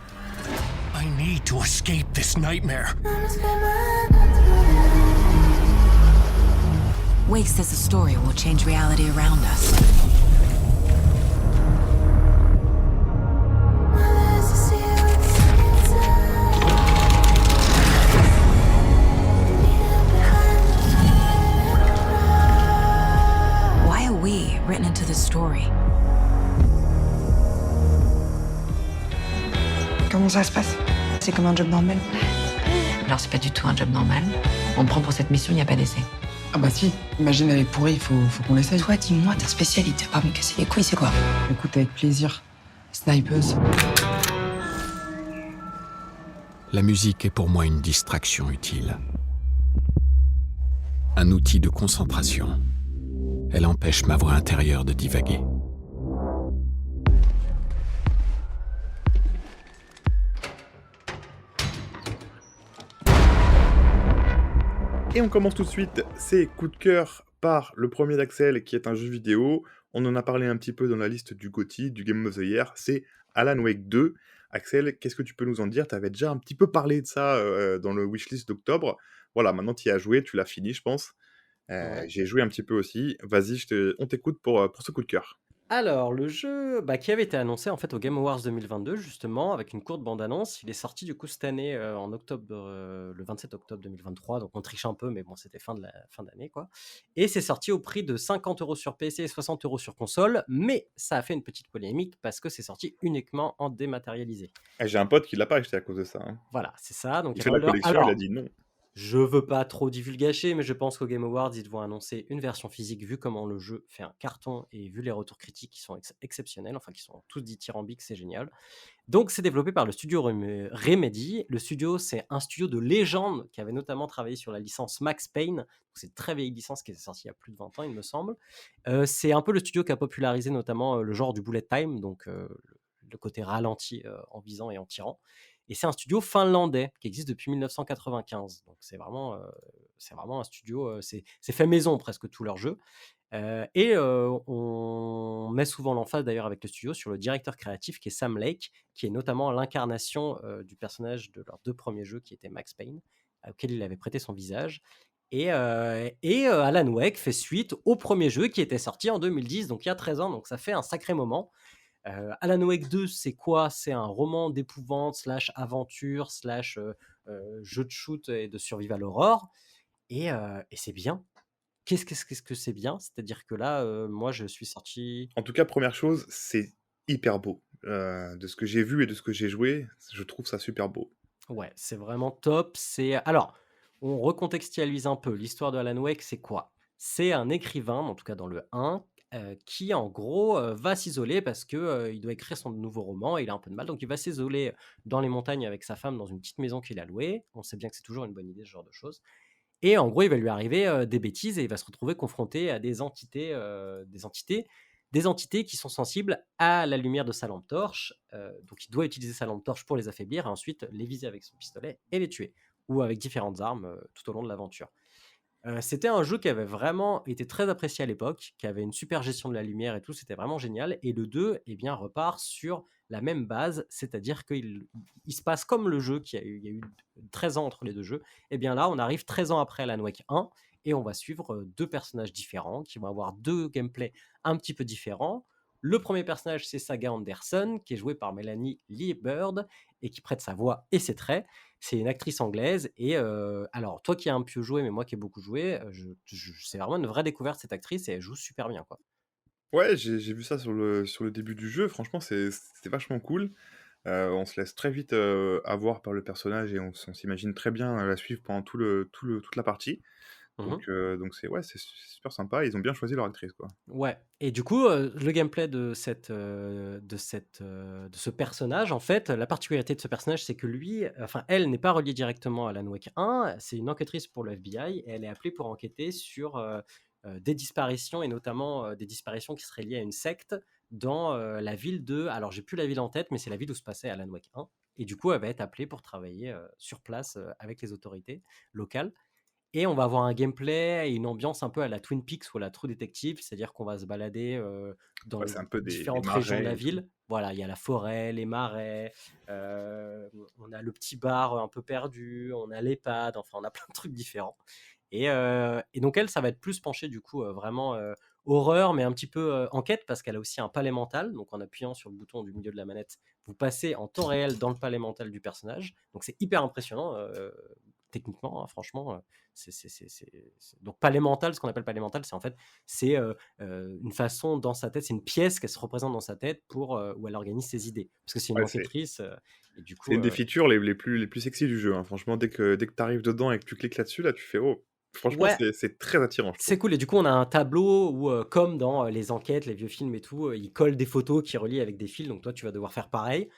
S6: I need to escape this nightmare.
S7: Wake says the story will change reality around us. Why are we written into the story?
S8: Comment ça se passe? C'est comme un job normal?
S7: Alors c'est pas du tout un job normal. On me prend pour cette mission, il n'y a pas d'essai.
S8: Ah bah si, imagine elle est pourrie, faut qu'on l'essaye. Toi, dis-moi ta spécialité, pas me casser les couilles, c'est quoi? Écoute, avec plaisir. Snipeuse.
S6: La musique est pour moi une distraction utile. Un outil de concentration. Elle empêche ma voix intérieure de divaguer.
S2: Et on commence tout de suite ces coups de cœur par le premier d'Axel, qui est un jeu vidéo. On en a parlé un petit peu dans la liste du GOTY, du Game of the Year, c'est Alan Wake 2. Axel, qu'est-ce que tu peux nous en dire? Tu avais déjà un petit peu parlé de ça dans le wishlist d'octobre. Voilà, maintenant tu y as joué, tu l'as fini, je pense.
S1: Ouais.
S2: J'y ai joué un petit peu aussi. Vas-y, on t'écoute pour ce coup de cœur.
S1: Alors, le jeu, qui avait été annoncé en fait au Game Awards 2022 justement, avec une courte bande-annonce, il est sorti du coup cette année en octobre, le 27 octobre 2023, donc on triche un peu, mais bon, c'était fin d'année quoi. Et c'est sorti au prix de 50 € sur PC et 60 € sur console, mais ça a fait une petite polémique parce que c'est sorti uniquement en dématérialisé.
S2: J'ai un pote qui l'a pas acheté à cause de ça, hein.
S1: Voilà, c'est ça. Donc
S2: Il
S1: il y a
S2: fait
S1: pas
S2: de
S1: mal
S2: la
S1: de...
S2: collection, il a
S1: Alors,
S2: dit non.
S1: je veux pas trop divulgacher, mais je pense qu'au Game Awards, ils vont annoncer une version physique, vu comment le jeu fait un carton et vu les retours critiques qui sont exceptionnels, enfin qui sont tous dithyrambiques, c'est génial. Donc c'est développé par le studio Remedy. Le studio, c'est un studio de légende qui avait notamment travaillé sur la licence Max Payne. Donc, c'est une très vieille licence qui est sortie il y a plus de 20 ans, il me semble. C'est un peu le studio qui a popularisé notamment le genre du bullet time, donc le côté ralenti en visant et en tirant. Et c'est un studio finlandais qui existe depuis 1995. Donc c'est vraiment un studio, c'est fait maison presque tous leurs jeux. On met souvent l'emphase d'ailleurs avec le studio sur le directeur créatif qui est Sam Lake, qui est notamment l'incarnation du personnage de leurs deux premiers jeux qui était Max Payne, auquel il avait prêté son visage. Alan Wake fait suite au premier jeu qui était sorti en 2010, donc il y a 13 ans, donc ça fait un sacré moment. Alan Wake 2, c'est quoi? C'est un roman d'épouvante, slash aventure, slash jeu de shoot et de survival horror. Et c'est bien. Qu'est-ce que c'est bien? C'est-à-dire que là, moi, je suis sorti.
S2: En tout cas, première chose, c'est hyper beau. De ce que j'ai vu et de ce que j'ai joué, je trouve ça super beau.
S1: Ouais, c'est vraiment top. Alors, on recontextualise un peu. L'histoire de Alan Wake, c'est quoi? C'est un écrivain, en tout cas dans le 1, qui en gros va s'isoler parce que il doit écrire son nouveau roman et il a un peu de mal. Donc il va s'isoler dans les montagnes avec sa femme dans une petite maison qu'il a louée. On sait bien que c'est toujours une bonne idée, ce genre de choses. Et en gros, il va lui arriver des bêtises et il va se retrouver confronté à des entités qui sont sensibles à la lumière de sa lampe torche. Donc, il doit utiliser sa lampe torche pour les affaiblir et ensuite les viser avec son pistolet et les tuer, ou avec différentes armes tout au long de l'aventure. C'était un jeu qui avait vraiment été très apprécié à l'époque, qui avait une super gestion de la lumière et tout, c'était vraiment génial. Et le 2, eh bien, repart sur la même base, c'est-à-dire qu'il se passe comme le jeu, il y a eu 13 ans entre les deux jeux. Et bien là, on arrive 13 ans après Alan Wake 1, et on va suivre deux personnages différents, qui vont avoir deux gameplays un petit peu différents. Le premier personnage, c'est Saga Anderson, qui est joué par Melanie Lee Bird, et qui prête sa voix et ses traits. C'est une actrice anglaise. Et alors, toi qui as un peu joué, mais moi qui ai beaucoup joué, c'est vraiment une vraie découverte, cette actrice, et elle joue super bien, quoi.
S2: Ouais, j'ai vu ça sur le début du jeu. Franchement, c'était vachement cool. On se laisse très vite avoir par le personnage et on s'imagine très bien la suivre pendant toute la partie.
S1: Mhm.
S2: Donc c'est super sympa. Ils ont bien choisi leur actrice, quoi.
S1: Ouais. Et du coup, le gameplay de ce personnage, en fait, la particularité de ce personnage, c'est que lui, enfin, elle n'est pas reliée directement à Alan Wake 1. C'est une enquêtrice pour le FBI et elle est appelée pour enquêter sur des disparitions et notamment des disparitions qui seraient liées à une secte dans la ville de. Alors, j'ai plus la ville en tête, mais c'est la ville où se passait Alan Wake 1. Et du coup, elle va être appelée pour travailler sur place avec les autorités locales. Et on va avoir un gameplay et une ambiance un peu à la Twin Peaks ou à la True Detective, c'est-à-dire qu'on va se balader dans
S2: Ouais,
S1: les
S2: c'est un peu des
S1: différentes régions de
S2: marais
S1: la
S2: et tout.
S1: ville. Voilà, il y a la forêt, les marais, on a le petit bar un peu perdu, on a l'EHPAD, enfin on a plein de trucs différents. Et donc elle, ça va être plus penché du coup vraiment horreur, mais un petit peu enquête, parce qu'elle a aussi un palais mental. Donc en appuyant sur le bouton du milieu de la manette, vous passez en temps réel dans le palais mental du personnage. Donc c'est hyper impressionnant techniquement, hein, franchement. Donc palais mental, ce qu'on appelle palais mental, c'est en fait une façon dans sa tête, c'est une pièce qu'elle se représente dans sa tête où elle organise ses idées. Parce que c'est une
S2: Ouais, c'est
S1: enquêtrice et du
S2: c'est
S1: coup
S2: une des features les plus sexy du jeu, hein. Franchement, dès que tu arrives dedans et que tu cliques là-dessus, là, tu fais: «Oh!» Franchement,
S1: ouais.
S2: c'est très attirant, je
S1: C'est
S2: trouve.
S1: cool. Et du coup, on a un tableau où, comme dans les enquêtes, les vieux films et tout, ils collent des photos qui relient avec des fils. Donc toi, tu vas devoir faire pareil.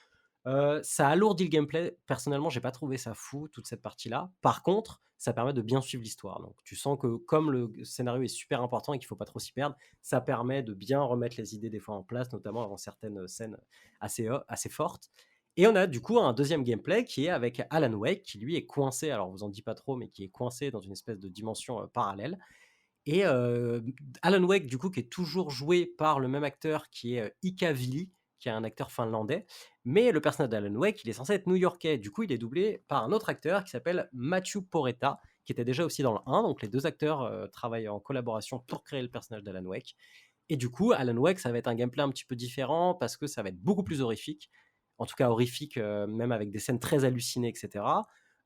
S1: Ça alourdit le gameplay. Personnellement, j'ai pas trouvé ça fou, toute cette partie-là. Par contre, ça permet de bien suivre l'histoire. Donc tu sens que comme le scénario est super important et qu'il faut pas trop s'y perdre, ça permet de bien remettre les idées des fois en place, notamment avant certaines scènes assez fortes. Et on a du coup un deuxième gameplay qui est avec Alan Wake, qui lui est coincé, alors on vous en dit pas trop, mais qui est coincé dans une espèce de dimension parallèle. Et Alan Wake, du coup, qui est toujours joué par le même acteur qui est Ika Vili, qui est un acteur finlandais. Mais le personnage d'Alan Wake, il est censé être new-yorkais. Du coup, il est doublé par un autre acteur qui s'appelle Matthew Porretta, qui était déjà aussi dans le 1. Donc les deux acteurs travaillent en collaboration pour créer le personnage d'Alan Wake. Et du coup, Alan Wake, ça va être un gameplay un petit peu différent parce que ça va être beaucoup plus horrifique. En tout cas, horrifique, même avec des scènes très hallucinées, etc.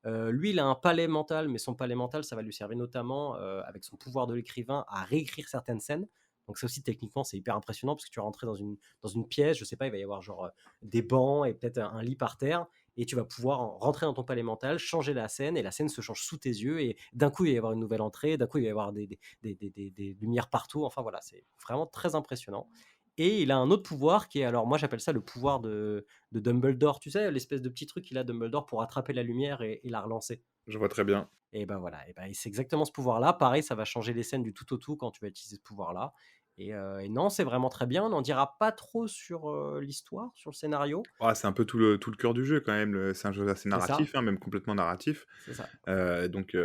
S1: Lui, il a un palais mental, mais son palais mental, ça va lui servir notamment, avec son pouvoir de l'écrivain, à réécrire certaines scènes. Donc ça aussi, techniquement, c'est hyper impressionnant parce que tu vas rentrer dans une pièce, je sais pas, il va y avoir genre des bancs et peut-être un lit par terre, et tu vas pouvoir rentrer dans ton palais mental, changer la scène, et la scène se change sous tes yeux, et d'un coup, il va y avoir une nouvelle entrée, d'un coup, il va y avoir des lumières partout. Enfin voilà, c'est vraiment très impressionnant. Et il a un autre pouvoir qui est, alors moi j'appelle ça le pouvoir de Dumbledore, tu sais, l'espèce de petit truc qu'il a Dumbledore pour attraper la lumière et la relancer.
S2: Je vois très bien.
S1: Et ben voilà, et ben c'est exactement ce pouvoir-là. Pareil, ça va changer les scènes du tout au tout quand tu vas utiliser ce pouvoir-là. Et non, c'est vraiment très bien. On n'en dira pas trop sur l'histoire, sur le scénario.
S2: Ah, c'est un peu tout le cœur du jeu quand même, c'est un jeu assez
S1: C'est ça,
S2: narratif, hein, même complètement narratif,
S1: c'est ça.
S2: donc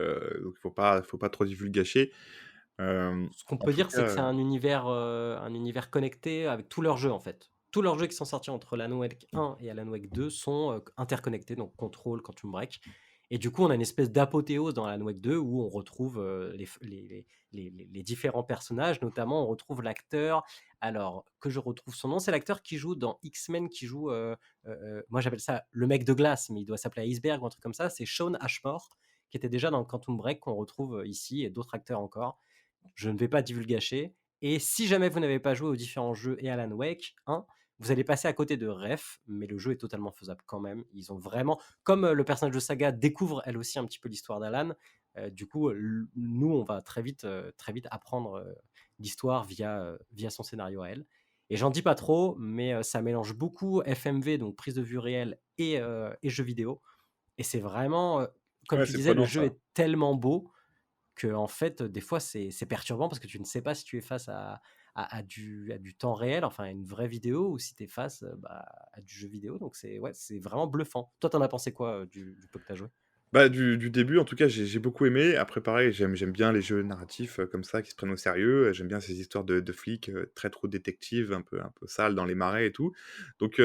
S2: faut pas trop divulgacher.
S1: Ce qu'on
S2: En
S1: peut
S2: tout
S1: dire, c'est que
S2: cas,
S1: c'est un univers connecté avec tous leurs jeux, en fait. Tous leurs jeux qui sont sortis entre Alan Wake 1 et Alan Wake 2 sont interconnectés, donc Control, Quantum Break. Et du coup, on a une espèce d'apothéose dans Alan Wake 2 où on retrouve les différents personnages. Notamment, on retrouve l'acteur, alors que je retrouve son nom, c'est l'acteur qui joue dans X-Men, qui joue, moi j'appelle ça le mec de glace, mais il doit s'appeler Iceberg ou un truc comme ça. C'est Sean Ashmore, qui était déjà dans Quantum Break, qu'on retrouve ici, et d'autres acteurs encore. Je ne vais pas divulgacher. Et si jamais vous n'avez pas joué aux différents jeux et Alan Wake 1, vous allez passer à côté de Ref, mais le jeu est totalement faisable quand même. Ils ont vraiment, comme le personnage de Saga découvre elle aussi un petit peu l'histoire d'Alan, du coup, nous, on va très vite apprendre l'histoire via son scénario à elle. Et j'en dis pas trop, mais ça mélange beaucoup FMV, donc prise de vue réelle, et jeux vidéo. Et c'est vraiment, comme
S2: ouais,
S1: tu
S2: c'est
S1: disais, le
S2: prenant
S1: jeu
S2: ça.
S1: est tellement beau que en fait, des fois, c'est perturbant parce que tu ne sais pas si tu es face à du temps réel, enfin à une vraie vidéo, ou si tu es face à du jeu vidéo. Donc c'est vraiment bluffant. Toi, t'en as pensé quoi du peu que t'as joué?
S2: Bah, du début, en tout cas, j'ai beaucoup aimé. Après, pareil, j'aime bien les jeux narratifs, comme ça, qui se prennent au sérieux. J'aime bien ces histoires de flics, très trop détectives, un peu sales dans les marais et tout. Donc,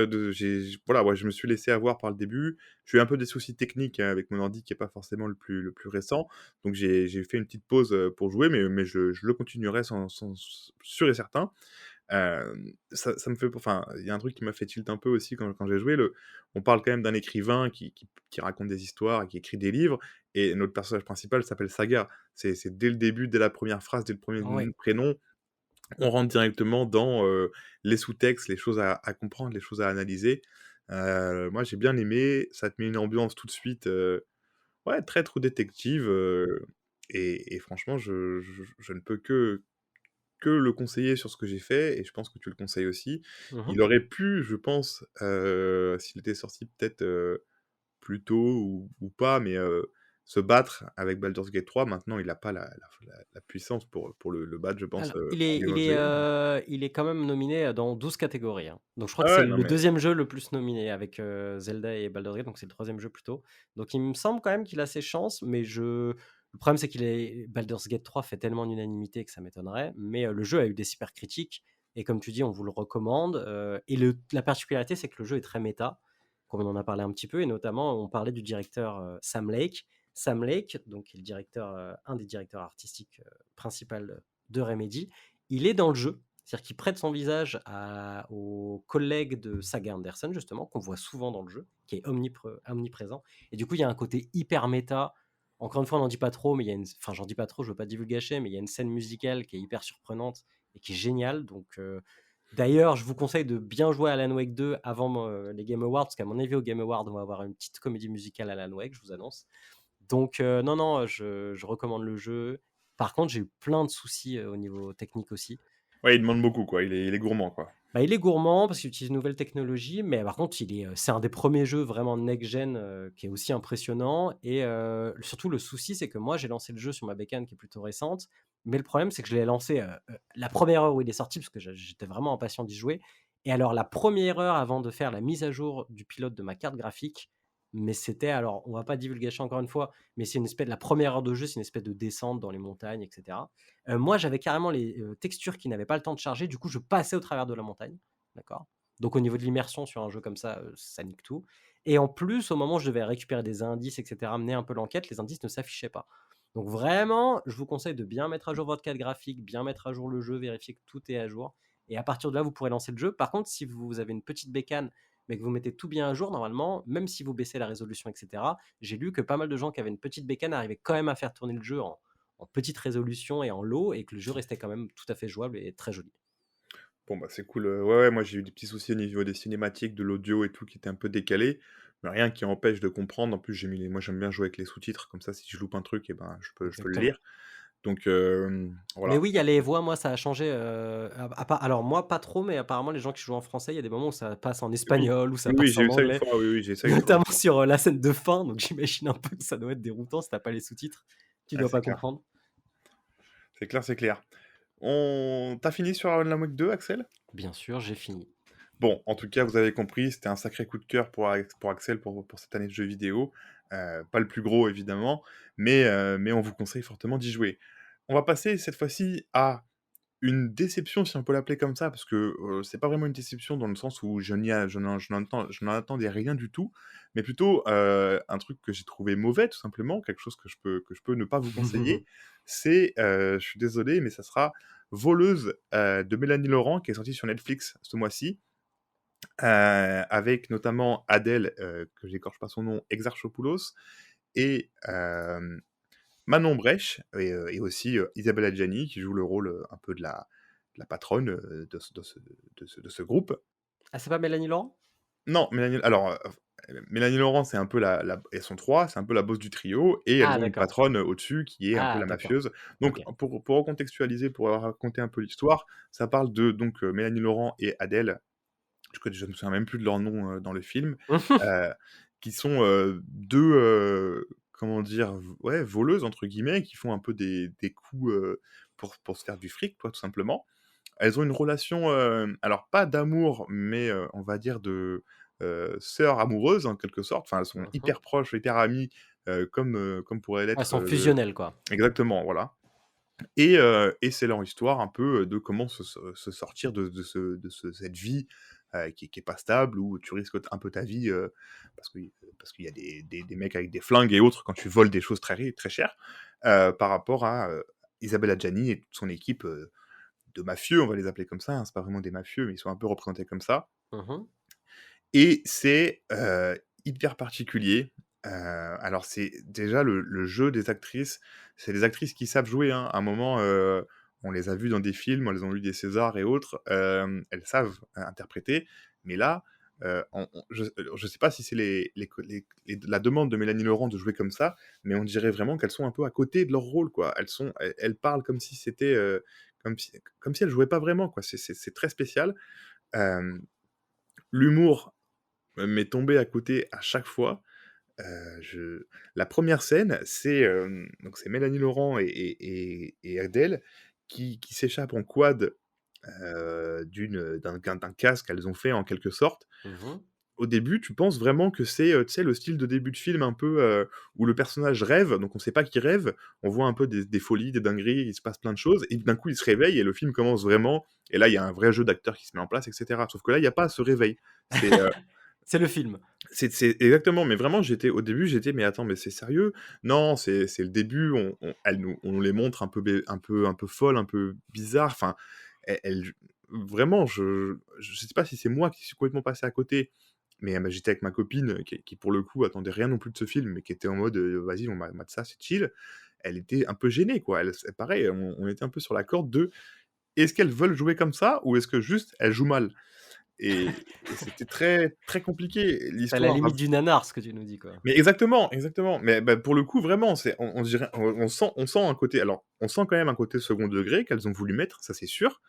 S2: voilà, ouais, je me suis laissé avoir par le début. J'ai eu un peu des soucis techniques, hein, avec mon ordi qui est pas forcément le plus récent. Donc j'ai fait une petite pause, pour jouer, mais je le continuerai sans sûr et certain. Ça me fait enfin, il y a un truc qui m'a fait tilt un peu aussi quand j'ai joué, on parle quand même d'un écrivain qui raconte des histoires et qui écrit des livres, et notre personnage principal s'appelle Saga. C'est dès le début, dès la première phrase, dès le premier
S1: Oui.
S2: prénom, on rentre directement dans, les sous-textes, les choses à comprendre, les choses à analyser. Moi j'ai bien aimé, ça te met une ambiance tout de suite, ouais, très True Detective, et franchement je ne peux que le conseiller sur ce que j'ai fait, et je pense que tu le conseilles aussi.
S1: Mhm.
S2: Il aurait pu, je pense, s'il était sorti peut-être, plus tôt ou pas, mais se battre avec Baldur's Gate 3. Maintenant, il a pas la puissance pour le battre, je pense,
S1: Alors, il
S2: en
S1: est,
S2: Game
S1: il
S2: of the
S1: est,
S2: Year.
S1: il est quand même nominé dans 12 catégories, hein. Donc je crois
S2: Ah
S1: que c'est
S2: ouais, non
S1: le
S2: mais
S1: deuxième jeu le plus nominé avec Zelda et Baldur's Gate, donc c'est le troisième jeu plutôt. Donc il me semble quand même qu'il a ses chances, mais le problème c'est Baldur's Gate 3 fait tellement d'unanimité que ça m'étonnerait, mais le jeu a eu des super critiques, et comme tu dis, on vous le recommande. Et la particularité, c'est que le jeu est très méta, comme on en a parlé un petit peu, et notamment on parlait du directeur Sam Lake. Sam Lake, donc qui est un des directeurs artistiques principaux de Remedy, il est dans le jeu. C'est-à-dire qu'il prête son visage au collègue de Saga Anderson, justement, qu'on voit souvent dans le jeu, qui est omniprésent. Et du coup, il y a un côté hyper méta. Encore une fois, on n'en dit pas trop, mais enfin, j'en dis pas trop, je veux pas divulgacher, mais il y a une scène musicale qui est hyper surprenante et qui est géniale. Donc, d'ailleurs, je vous conseille de bien jouer à Alan Wake 2 avant les Game Awards, parce qu'à mon avis, au Game Awards, on va avoir une petite comédie musicale à Alan Wake, je vous annonce. Donc, non, non, je recommande le jeu. Par contre, j'ai eu plein de soucis au niveau technique aussi.
S2: ouais, il demande beaucoup, quoi. Il est gourmand, quoi.
S1: Bah, il est gourmand parce qu'il utilise une nouvelle technologie, mais par contre, c'est un des premiers jeux vraiment next-gen qui est aussi impressionnant. Et surtout, le souci, c'est que moi, j'ai lancé le jeu sur ma bécane qui est plutôt récente. Mais le problème, c'est que je l'ai lancé la première heure où il est sorti, parce que j'étais vraiment impatient d'y jouer. Et alors la première heure avant de faire la mise à jour du pilote de ma carte graphique, mais c'était alors on va pas divulgacher encore une fois, mais c'est une espèce la première heure de jeu, c'est une espèce de descente dans les montagnes et cetera. Moi, j'avais carrément les, textures qui n'avaient pas le temps de charger, du coup, je passais au travers de la montagne, d'accord? Donc au niveau de l'immersion sur un jeu comme ça nique tout et en plus, au moment où je devais récupérer des indices et cetera, mener un peu l'enquête, les indices ne s'affichaient pas. Donc vraiment, je vous conseille de bien mettre à jour votre carte graphique, bien mettre à jour le jeu, vérifier que tout est à jour et à partir de là, vous pourrez lancer le jeu. Par contre, si vous avez une petite bécane, mais que vous mettez tout bien à jour, normalement, même si vous baissez la résolution, etc., j'ai lu que pas mal de gens qui avaient une petite bécane arrivaient quand même à faire tourner le jeu en petite résolution et en low, et que le jeu restait quand même tout à fait jouable et très joli.
S2: Bon, bah, c'est cool, ouais, moi j'ai eu des petits soucis au niveau des cinématiques, de l'audio et tout qui était un peu décalé, mais rien qui empêche de comprendre. En plus, j'ai mis les moi j'aime bien jouer avec les sous-titres, comme ça si je loupe un truc et ben, je peux le
S1: Exactement.
S2: lire. Donc
S1: Mais
S2: voilà.
S1: oui, il y a les voix, moi ça a changé, alors moi pas trop, mais apparemment les gens qui jouent en français, il y a des moments où ça passe en
S2: Oui,
S1: espagnol ou ça
S2: oui, oui,
S1: passe
S2: j'ai
S1: en
S2: eu ça une
S1: anglais,
S2: fois, oui, oui, j'ai eu ça une fois,
S1: notamment sur, la scène de fin, donc j'imagine un peu que ça doit être déroutant si tu pas les sous-titres, tu
S2: ouais,
S1: dois
S2: c'est
S1: pas
S2: clair.
S1: comprendre.
S2: C'est clair, c'est clair. On tu fini sur Alan Wake 2, Axel?
S1: Bien sûr, j'ai fini.
S2: Bon, en tout cas, vous avez compris, c'était un sacré coup de cœur pour Axel pour cette année de jeux vidéo. Pas le plus gros évidemment, mais on vous conseille fortement d'y jouer. On va passer cette fois-ci à une déception, si on peut l'appeler comme ça, parce que, c'est pas vraiment une déception dans le sens où je n'en attendais rien du tout, mais plutôt, un truc que j'ai trouvé mauvais tout simplement, quelque chose que je peux ne pas vous conseiller. C'est, je suis désolé, mais ça sera Voleuse, de Mélanie Laurent qui est sorti sur Netflix ce mois-ci, avec notamment Adèle, que j'écorche pas son nom, Exarchopoulos et Manon Brèche et aussi, Isabelle Adjani qui joue le rôle, un peu de la patronne, de ce groupe.
S1: Ah, c'est pas Mélanie Laurent?
S2: Non, Mélanie Laurent, c'est un peu elles sont 3, c'est un peu la boss du trio et
S1: Ah
S2: elles ont une
S1: d'accord.
S2: patronne, au-dessus qui est un peu
S1: Ah
S2: la
S1: d'accord.
S2: mafieuse. Donc
S1: OK.
S2: pour recontextualiser, pour raconter un peu l'histoire, ça parle de donc, Mélanie Laurent et Adèle, je me souviens même plus de leur nom, dans le film, heu, qui sont, 2, comment dire? Ouais, «voleuses» entre guillemets, qui font un peu des coups, pour se faire du fric quoi, tout simplement. Elles ont une relation, alors pas d'amour, mais, on va dire de, sœurs amoureuses en quelque sorte. Enfin, elles sont
S1: Mmh.
S2: hyper proches, hyper amies, comme pourrait
S1: Elles
S2: l'être,
S1: sont fusionnelles, quoi.
S2: exactement, voilà. Et c'est leur histoire un peu, de comment se sortir de cette vie, qui est pas stable, où tu risques un peu ta vie, parce qu'il y a des mecs avec des flingues et autres quand tu voles des choses très chères, par rapport à, Isabelle Adjani et toute son équipe, de mafieux, on va les appeler comme ça, hein. C'est pas vraiment des mafieux, mais ils sont un peu représentés comme ça.
S1: Mmh.
S2: Et c'est, hyper particulier. Alors c'est déjà le jeu des actrices, c'est des actrices qui savent jouer, hein. À un moment, on les a vues dans des films, elles ont eu des Césars et autres, elles savent, interpréter. Mais là, je sais pas si c'est la demande de Mélanie Laurent de jouer comme ça, mais on dirait vraiment qu'elles sont un peu à côté de leur rôle, quoi. Elles parlent comme si c'était, comme si elles jouaient pas vraiment, quoi. C'est très spécial. Hem, L'humour m'est tombé à côté à chaque fois. Je La première scène, c'est, donc c'est Mélanie Laurent et Adèle qui s'échappent en quad, d'un casque qu'elles ont fait en quelque sorte.
S1: Mmh.
S2: Au début, tu penses vraiment que c'est, tu sais, le style de début de film un peu, où le personnage rêve, donc on sait pas qu'il rêve. On voit un peu des folies, des dingueries, il se passe plein de choses et d'un coup, il se réveille et le film commence vraiment et là, il y a un vrai jeu d'acteurs qui se met en place et cetera. Sauf que là, il y a pas ce réveil. C'est,
S1: C'est le film.
S2: c'est exactement, mais vraiment, au début, j'étais: «Mais attends, mais c'est sérieux? Non, c'est le début, on les montre un peu folles, un peu bizarres». Enfin, elles vraiment, je sais pas si c'est moi qui suis complètement passé à côté, mais j'étais avec ma copine qui pour le coup attendait rien non plus de ce film, mais qui était en mode, «Vas-y, on mate ça, c'est chill». Elle était un peu gênée, quoi. C'est pareil, on était un peu sur la corde de: «Est-ce qu'elles veulent jouer comme ça ou est-ce que juste elles jouent mal?» Et c'était très, très compliqué.
S1: C'est à la
S2: L'histoire a
S1: limite du nanar, ce que tu nous dis, quoi.
S2: Mais exactement, exactement. Mais bah, pour le coup, vraiment, on dirait on sent un côté alors, on sent quand même un côté second degré qu'elles ont voulu mettre, ça c'est sûr,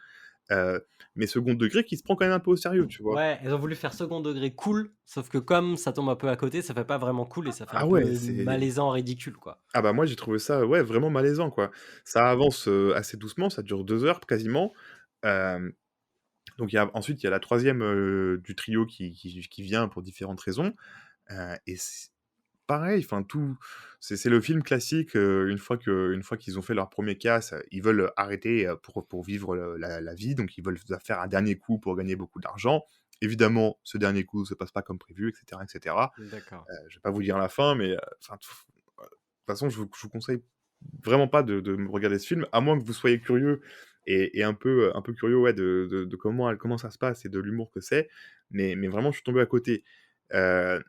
S2: mais second degré qui se prend quand même un peu au sérieux, tu vois?
S1: Ouais, elles ont voulu faire second degré cool, sauf que comme ça tombe un peu à côté, ça fait pas vraiment cool et ça fait un
S2: Ah ouais,
S1: peu
S2: c'est
S1: malaisant, ridicule, quoi.
S2: ah bah, moi j'ai trouvé ça, ouais, vraiment malaisant, quoi. Ça avance, assez doucement, ça dure 2 heures quasiment, hem Donc ensuite, il y a la troisième du trio qui vient pour différentes raisons, et pareil, enfin tout c'est le film classique, une fois qu'ils ont fait leur premier casse, ils veulent arrêter, pour vivre, la vie, donc ils veulent faire un dernier coup pour gagner beaucoup d'argent. Évidemment, ce dernier coup se passe pas comme prévu et cetera et cetera.
S1: D'accord.
S2: Je vais pas vous dire la fin, mais enfin, de toute façon, je vous conseille vraiment pas de me regarder ce film, à moins que vous soyez curieux et un peu curieux, ouais, de comment ça se passe et de l'humour que c'est, mais vraiment, je suis tombé à côté.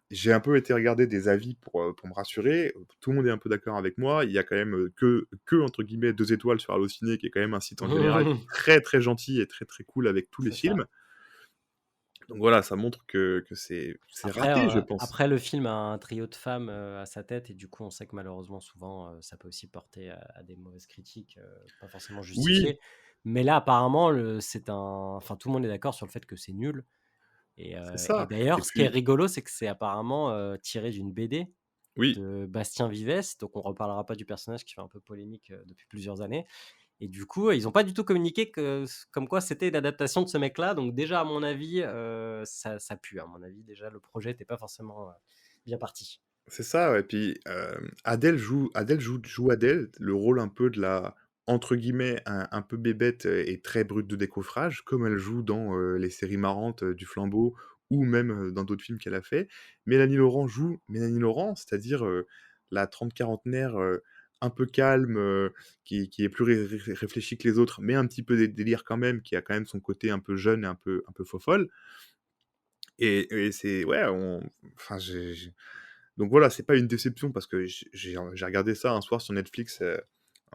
S2: J'ai un peu été regarder des avis pour me rassurer. Tout le monde est un peu d'accord avec moi. Il y a quand même, que entre guillemets 2 étoiles sur Allociné, qui est quand même un site en général très, très gentil et très, très cool avec tous les
S1: C'est ça.
S2: films. Donc voilà, ça montre que c'est
S1: Après,
S2: raté, je pense.
S1: après le film a un trio de femmes, à sa tête et du coup, on sait que malheureusement souvent, ça peut aussi porter à des mauvaises critiques, pas forcément
S2: Oui,
S1: justifiées. Mais là, apparemment, enfin, tout le monde est d'accord sur le fait que c'est nul
S2: c'est
S1: et
S2: ça et
S1: d'ailleurs, ce qui est
S2: puis
S1: rigolo, c'est que c'est apparemment, tiré d'une BD
S2: oui,
S1: de Bastien Vives, donc on reparlera pas du personnage qui fait un peu polémique, depuis plusieurs années et du coup, ils ont pas du tout communiqué comme quoi c'était l'adaptation de ce mec-là, donc déjà à mon avis, ça pue. À mon avis, déjà le projet était pas forcément, bien parti.
S2: c'est ça, ouais, puis, Adèle joue Adèle, le rôle un peu de la entre guillemets, un peu bébête, et très brute de décoffrage, comme elle joue dans, les séries marrantes, du Flambeau ou même, dans d'autres films qu'elle a fait. Mélanie Laurent joue Mélanie Laurent, c'est-à-dire, la trente-quarantenaire, un peu calme, qui est plus réfléchie que les autres, mais un petit peu délire quand même, qui a quand même son côté un peu jeune et un peu fofolle et c'est ouais, enfin j'ai donc voilà, c'est pas une déception parce que j'ai regardé ça un soir sur Netflix,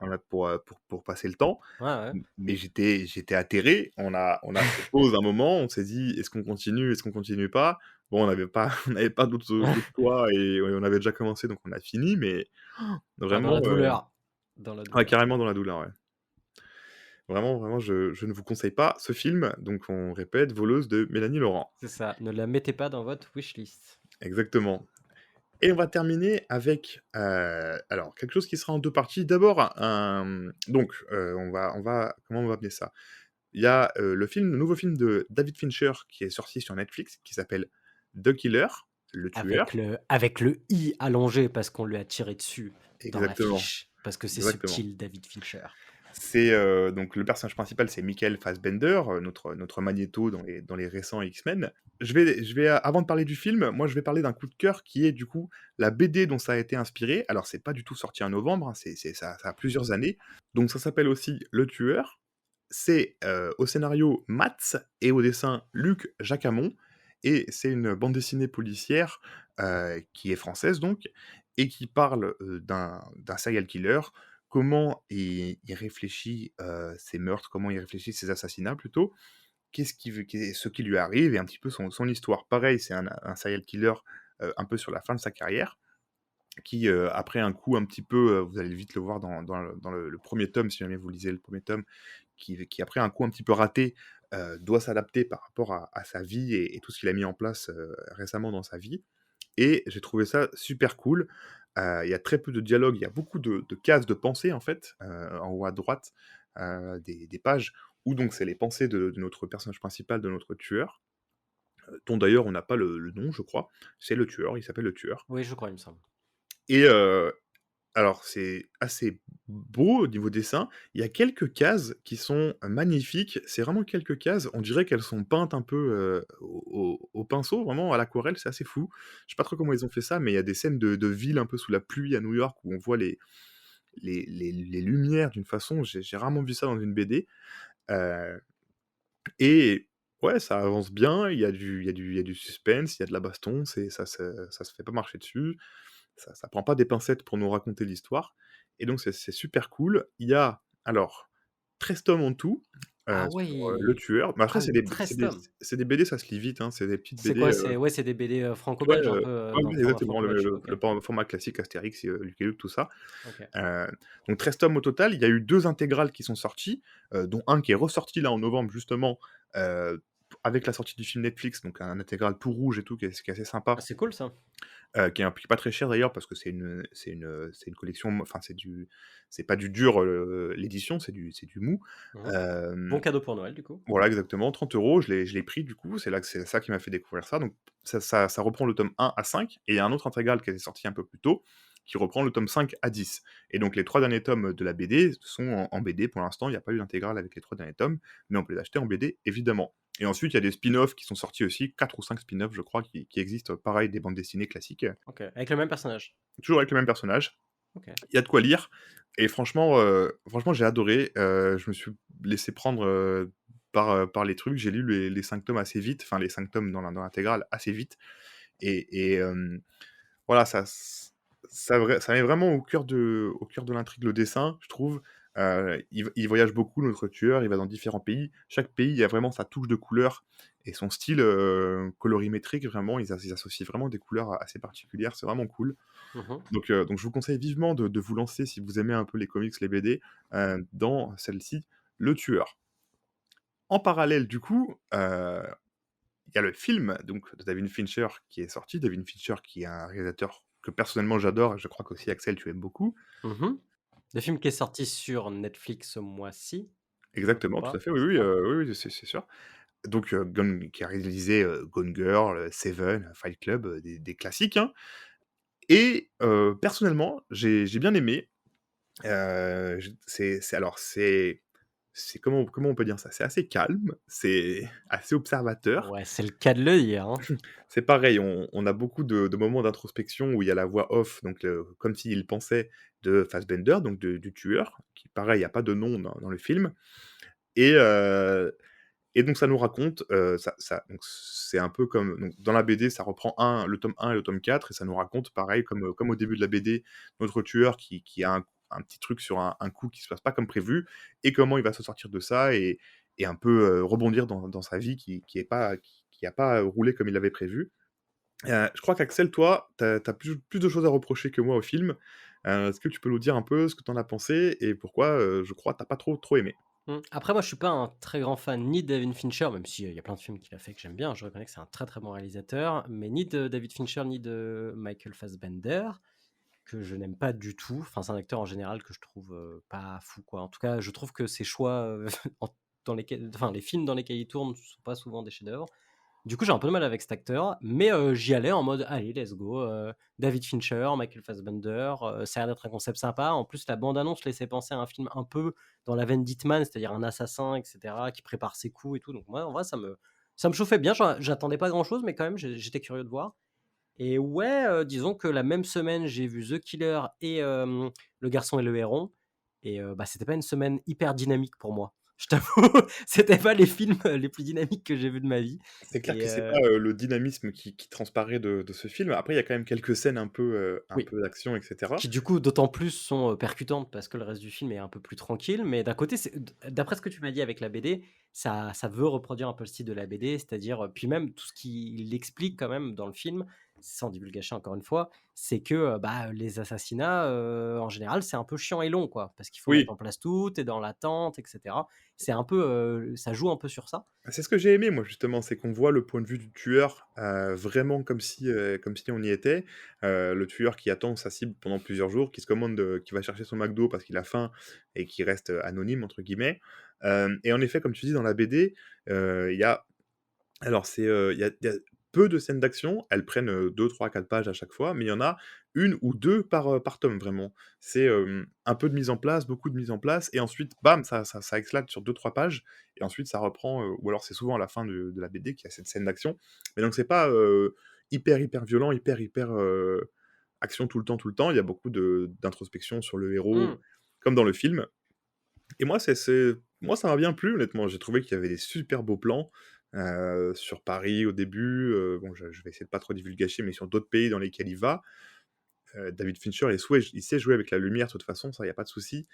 S2: voilà pour passer le temps.
S1: Ouais, ouais.
S2: Mais j'étais atterré. On a fait pause un moment, on s'est dit: «Est-ce qu'on continue? Est-ce qu'on continue pas?» Bon, on n'avait pas on n'avait pas d'autre choix et on avait déjà commencé, donc on a fini, mais
S1: Ah, dans
S2: vraiment,
S1: la douleur. Dans la
S2: ouais,
S1: douleur.
S2: carrément dans la douleur, ouais. Vraiment, vraiment, je ne vous conseille pas ce film, donc on répète, Voleuse de Mélanie Laurent.
S1: C'est ça, ne la mettez pas dans votre wishlist.
S2: Exactement. Et on va terminer avec, alors quelque chose qui sera en 2 parties. D'abord donc, on va comment on va appeler ça? Il y a, le nouveau film de David Fincher qui est sorti sur Netflix, qui s'appelle The Killer, le tueur.
S1: Avec le i allongé parce qu'on lui a tiré dessus dans
S2: Exactement,
S1: l'affiche, parce que c'est
S2: exactement.
S1: subtil, David Fincher.
S2: C'est, donc le personnage principal, c'est Michael Fassbender, notre Magneto dans les récents X-Men. Je vais avant de parler du film, moi, je vais parler d'un coup de cœur qui est, du coup, la BD dont ça a été inspiré. Alors, c'est pas du tout sorti en novembre, hein, ça a plusieurs années. Donc ça s'appelle aussi Le Tueur. C'est, au scénario Mats et au dessin Luc Jacamon et c'est une bande dessinée policière, qui est française donc et qui parle, d'un serial killer. Comment il réfléchit, ses meurtres, comment il réfléchit ses assassinats plutôt. Qu'est-ce qui veut qu'est ce qui lui arrive et un petit peu son histoire. Pareil, c'est un serial killer, un peu sur la fin de sa carrière qui, après un coup un petit peu, vous allez vite le voir dans le 1er tome, si jamais vous lisez le premier tome, qui après un coup un petit peu raté, doit s'adapter par rapport à sa vie et tout ce qu'il a mis en place, récemment dans sa vie et j'ai trouvé ça super cool. Il y a très peu de dialogue, il y a beaucoup de cases de pensée, en fait, en haut à droite, des pages où donc c'est les pensées de notre personnage principal, de notre tueur, dont d'ailleurs on n'a pas le nom, je crois. C'est le tueur, il s'appelle le tueur
S1: Oui, je crois, il me semble.
S2: et alors c'est assez beau au niveau dessin. Il y a quelques cases qui sont magnifiques. C'est vraiment quelques cases, on dirait qu'elles sont peintes un peu, au pinceau, vraiment à l'aquarelle, c'est assez fou. Je sais pas trop comment ils ont fait ça, mais il y a des scènes de ville un peu sous la pluie à New York où on voit les lumières d'une façon, j'ai rarement vu ça dans une BD, heu et ouais, ça avance bien, il y a du suspense, il y a de la baston, ça se fait pas marcher dessus. Ça prend pas des pincettes pour nous raconter l'histoire et donc c'est super cool. Il y a alors 13 tomes en tout,
S1: Ah
S2: sur, Le
S1: oui!
S2: Tueur. Mais après
S1: Ah
S2: c'est
S1: oui,
S2: des b
S1: 13 tomes!
S2: c'est des BD, ça se lit vite, hein, c'est des petites
S1: C'est
S2: BD,
S1: quoi? C'est des BD,
S2: ouais,
S1: franco-belges un peu,
S2: ouais,
S1: dans
S2: ouais,
S1: le format
S2: exactement, le
S1: franco-belge?
S2: le
S1: OK,
S2: le format classique Astérix, Lucky Luke, tout ça.
S1: OK.
S2: Heu, donc 13 tomes au total. Il y a eu 2 intégrales qui sont sorties, dont un qui est ressorti là en novembre justement, avec la sortie du film Netflix, donc un intégral tout rouge et tout qui est assez
S1: Ah,
S2: sympa.
S1: c'est cool ça.
S2: qui est pas très cher d'ailleurs parce que c'est une collection, enfin c'est pas du dur, l'édition, c'est du mou.
S1: Mmh. Bon
S2: Hem,
S1: cadeau pour Noël, du coup.
S2: voilà exactement, 30 €, je l'ai pris du coup, c'est ça qui m'a fait découvrir ça, donc ça reprend le tome 1 à 5 et il y a un autre intégral qui est sorti un peu plus tôt, qui reprend le tome 5 à 10 et donc les 3 derniers tomes de la BD sont en BD pour l'instant, il y a pas eu d'intégrale avec les 3 derniers tomes, mais on peut les acheter en BD évidemment et ensuite il y a des spin-offs qui sont sortis aussi, 4 ou 5 spin-offs je crois qui existent, pareil des bandes dessinées classiques,
S1: OK. Avec le même personnage?
S2: toujours avec le même personnage.
S1: OK.
S2: Il y a de quoi lire et franchement j'ai adoré, je me suis laissé prendre, par les trucs. J'ai lu les 5 tomes assez vite, enfin les 5 tomes dans l'intégrale assez vite et voilà, ça met vraiment au cœur de l'intrigue le dessin, je trouve. Il voyage beaucoup notre tueur, il va dans différents pays. Chaque pays a vraiment sa touche de couleur et son style, colorimétrique vraiment, ils associent vraiment des couleurs assez particulières, c'est vraiment cool.
S1: Mmh.
S2: Donc je vous conseille vivement de vous lancer si vous aimez un peu les comics, les BD, dans celle-ci, Le Tueur. En parallèle du coup, il y a le film donc de David Fincher qui est sorti. David Fincher qui est un réalisateur que personnellement j'adore et je crois qu'aussi Axel tu aimes beaucoup.
S1: Mmh. Le film qui est sorti sur Netflix ce mois-ci, si je me trompe
S2: Exactement, tout
S1: pas,
S2: à fait, oui,
S1: c'est
S2: oui,
S1: ça?
S2: oui, oui, c'est sûr. Donc Gone qui a réalisé, Gone Girl, Seven, Fight Club, des classiques, hein et personnellement j'ai bien aimé. J c'est alors c'est comment on peut dire ça? C'est assez calme, c'est assez observateur.
S1: Ouais, c'est le cas de le dire, hein.
S2: C'est pareil, on a beaucoup de moments d'introspection où il y a la voix off, donc comme s'il pensait de Fassbender, donc du tueur, qui pareil, il y a pas de nom dans le film et et donc ça nous raconte, ça donc c'est un peu comme donc dans la BD, ça reprend le tome 1 et le tome 4 et ça nous raconte pareil comme au début de la BD, notre tueur qui a un petit truc sur un coup qui se passe pas comme prévu et comment il va se sortir de ça et un peu, rebondir dans sa vie qui a pas roulé comme il l'avait prévu. Je crois qu'Axel, toi, tu as plus de choses à reprocher que moi au film. Est-ce que tu peux nous dire un peu ce que tu en as pensé et pourquoi, je crois, tu as pas trop aimé?
S1: Après moi je suis pas un très grand fan ni de David Fincher, même si, il y a plein de films qu'il a fait que j'aime bien, je reconnais que c'est un très, très bon réalisateur, mais ni de David Fincher ni de Michael Fassbender, que je n'aime pas du tout. Enfin, c'est un acteur en général que je trouve, pas fou quoi. En tout cas, je trouve que ses choix, en dans lesquels enfin les films dans lesquels il tourne sont pas souvent des chefs-d'œuvre. Du coup, j'ai un peu de mal avec cet acteur, mais j'y allais en mode: «Allez, let's go, David Fincher, Michael Fassbender, ça a l'air d'être un concept sympa». En plus, la bande annonce laissait penser à un film un peu dans la veine d'Hitman, c'est-à-dire un assassin et cetera, qui prépare ses coups et tout. Donc moi, en vrai, ça me chauffait bien. J'attendais pas grand-chose, mais quand même, j'étais curieux de voir et ouais, disons que la même semaine, j'ai vu The Killer et Le Garçon et le Héron et bah, c'était pas une semaine hyper dynamique pour moi. Je t'avoue, c'était pas les films, les plus dynamiques que j'ai vus de ma vie
S2: C'est clair
S1: et
S2: que c'est pas, le dynamisme qui transparaît de ce film. Après, il y a quand même quelques scènes un
S1: oui,
S2: peu d'action et cetera.
S1: qui du coup d'autant plus sont, percutantes parce que le reste du film est un peu plus tranquille, mais d'un côté, d'après ce que tu m'as dit avec la BD, ça veut reproduire un peu le style de la BD, c'est-à-dire, puis même tout ce qu'il explique quand même dans le film, sans divulgâcher encore une fois, c'est que, bah, les assassinats, en général, c'est un peu chiant et long, quoi, parce qu'il faut mettre
S2: Oui,
S1: en place tout, tu es dans l'attente et cetera. C'est un peu, ça joue un peu sur ça.
S2: c'est ce que j'ai aimé moi justement, c'est qu'on voit le point de vue du tueur, vraiment comme si on y était. Le tueur qui attend sa cible pendant plusieurs jours, qui va chercher son McDo parce qu'il a faim et qui reste, «anonyme» entre guillemets. Et en effet, comme tu dis dans la BD, il y a alors il y a peu de scènes d'action, elles prennent, 2, 3, 4 pages à chaque fois, mais il y en a une ou 2 par tome vraiment. C'est, un peu de mise en place, beaucoup de mise en place et ensuite bam, ça éclate sur 2, 3 pages et ensuite ça reprend, ou alors c'est souvent à la fin de la BD qu'il y a cette scène d'action. Mais donc c'est pas, hyper violent, action tout le temps. Il y a beaucoup d'introspection sur le héros,
S1: Mmh.
S2: comme dans le film et moi, ça m'a bien plu honnêtement. J'ai trouvé qu'il y avait des super beaux plans, sur Paris au début, bon je vais essayer de pas trop divulgacher, mais sur d'autres pays dans lesquels il va. David Fincher, il sait jouer avec la lumière de toute façon, ça, il y a pas de souci.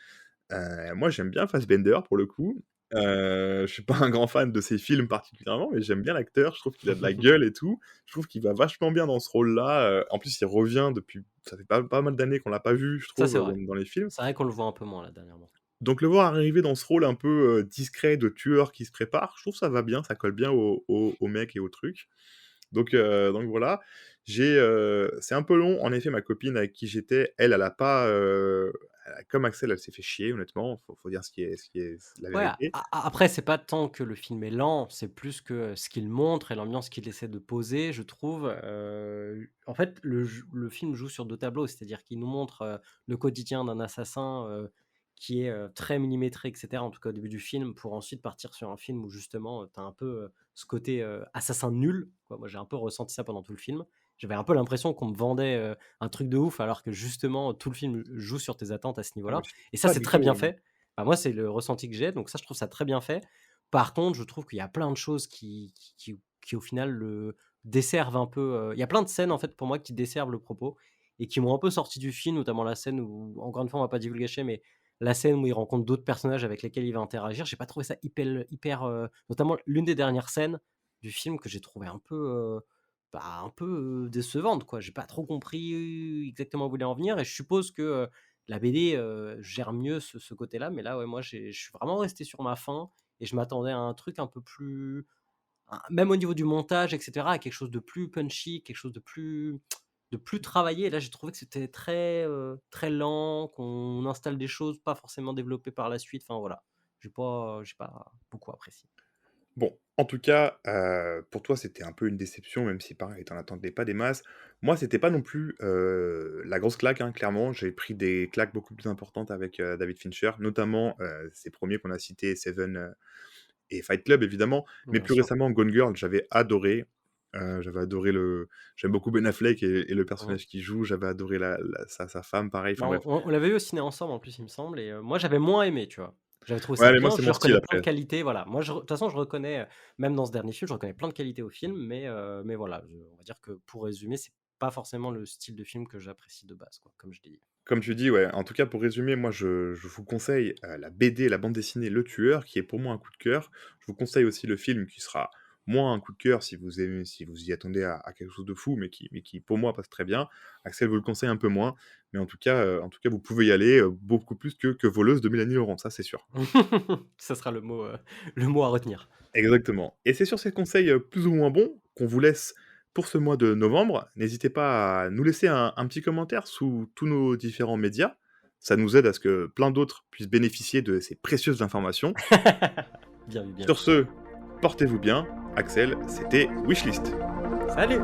S2: Moi, j'aime bien Fassbender pour le coup. Je suis pas un grand fan de ses films particulièrement, mais j'aime bien l'acteur, je trouve qu'il a de la gueule et tout. Je trouve qu'il va vachement bien dans ce rôle-là, en plus, il revient depuis ça fait pas mal d'années qu'on l'a pas vu, je
S1: Ça,
S2: trouve,
S1: c'est vrai.
S2: dans les films.
S1: C'est vrai qu'on le voit un peu moins là dernièrement.
S2: Donc le voir arriver dans ce rôle un peu, discret de tueur qui se prépare, je trouve ça va bien, ça colle bien au mec et au truc. Donc voilà. C'est un peu long. En effet, ma copine avec qui j'étais, elle a pas, comme Axel, elle s'est fait chier honnêtement, faut dire ce qui est la
S1: Ouais,
S2: vérité.
S1: après, c'est pas tant que le film est lent, c'est plus que ce qu'il montre et l'ambiance qu'il essaie de poser, je trouve. En fait, le film joue sur 2 tableaux, c'est-à-dire qu'il nous montre, le quotidien d'un assassin, qui est, très millimétré et cetera, en tout cas au début du film, pour ensuite partir sur un film où justement, tu as un peu, ce côté, assassin nul, quoi. Moi, j'ai un peu ressenti ça pendant tout le film. J'avais un peu l'impression qu'on me vendait, un truc de ouf, alors que justement tout le film joue sur tes attentes à ce
S2: Ah mais
S1: niveau-là
S2: c'est
S1: et ça,
S2: pas
S1: c'est
S2: du
S1: très
S2: tout,
S1: bien fait. Bah, moi, c'est le ressenti que j'ai, donc ça, je trouve ça très bien fait. Par contre, je trouve qu'il y a plein de choses qui au final, le desservent un peu, il y a plein de scènes, en fait, pour moi, qui desservent le propos et qui m'ont un peu sorti du film, notamment la scène où, encore une fois, on va pas divulgacher, mais la scène où il rencontre d'autres personnages avec lesquels il va interagir. J'ai pas trouvé ça hyper, notamment l'une des dernières scènes du film que j'ai trouvé un peu, un peu, décevante, quoi. J'ai pas trop compris exactement où il voulait en venir et je suppose que, la BD, gère mieux ce côté-là, mais là, ouais, moi, je suis vraiment resté sur ma faim et je m'attendais à un truc un peu plus même au niveau du montage et cetera, à quelque chose de plus punchy, quelque chose de plus travaillé. Et là, j'ai trouvé que c'était très lent, qu'on installe des choses pas forcément développées par la suite. Enfin, voilà, j'ai pas beaucoup apprécié.
S2: Bon, en tout cas, pour toi, c'était un peu une déception, même si pareil, tu en attendais pas des masses. Moi, c'était pas non plus, la grosse claque, hein, clairement. J'ai pris des claques beaucoup plus importantes avec, David Fincher, notamment, ses premiers qu'on a cités, Seven, et Fight Club évidemment, mais
S1: Bien
S2: plus
S1: sûr.
S2: récemment Gone Girl, j'avais adoré. J'avais adoré le J'aime beaucoup Ben Affleck et le
S1: Mmh.
S2: personnage qu'il joue, j'avais adoré sa femme, pareil,
S1: Bah,
S2: enfin bref.
S1: on l'avait vu au ciné ensemble en plus, il me semble et moi j'avais moins aimé, tu vois? J'avais trouvé ça
S2: Ouais, mais moi,
S1: bien,
S2: c'est
S1: je lui
S2: mon style
S1: reconnais plein de
S2: après.
S1: qualités, voilà. Moi je re de toute façon je reconnais, même dans ce dernier film, je reconnais plein de qualités au film, mais voilà, je on va dire que pour résumer, c'est pas forcément le style de film que j'apprécie de base, quoi, comme je l'ai dit.
S2: Comme tu dis, ouais, en tout cas, pour résumer, moi, je vous conseille, la BD, la bande dessinée Le Tueur, qui est pour moi un coup de cœur. Je vous conseille aussi le film qui sera moins un coup de cœur si vous y attendez à quelque chose de fou, mais qui pour moi passe très bien. Axel vous le conseille un peu moins, mais en tout cas, vous pouvez y aller, beaucoup plus que Voleuse de Mélanie Laurent, ça c'est sûr.
S1: Ça sera le mot à retenir.
S2: Exactement. Et c'est sur ces conseils, plus ou moins bons qu'on vous laisse pour ce mois de novembre. N'hésitez pas à nous laisser un petit commentaire sous tous nos différents médias. Ça nous aide à ce que plein d'autres puissent bénéficier de ces précieuses informations.
S1: Bien vu, bien vu.
S2: Sur ce, portez-vous bien. Axel, c'était Wishlist.
S1: Salut!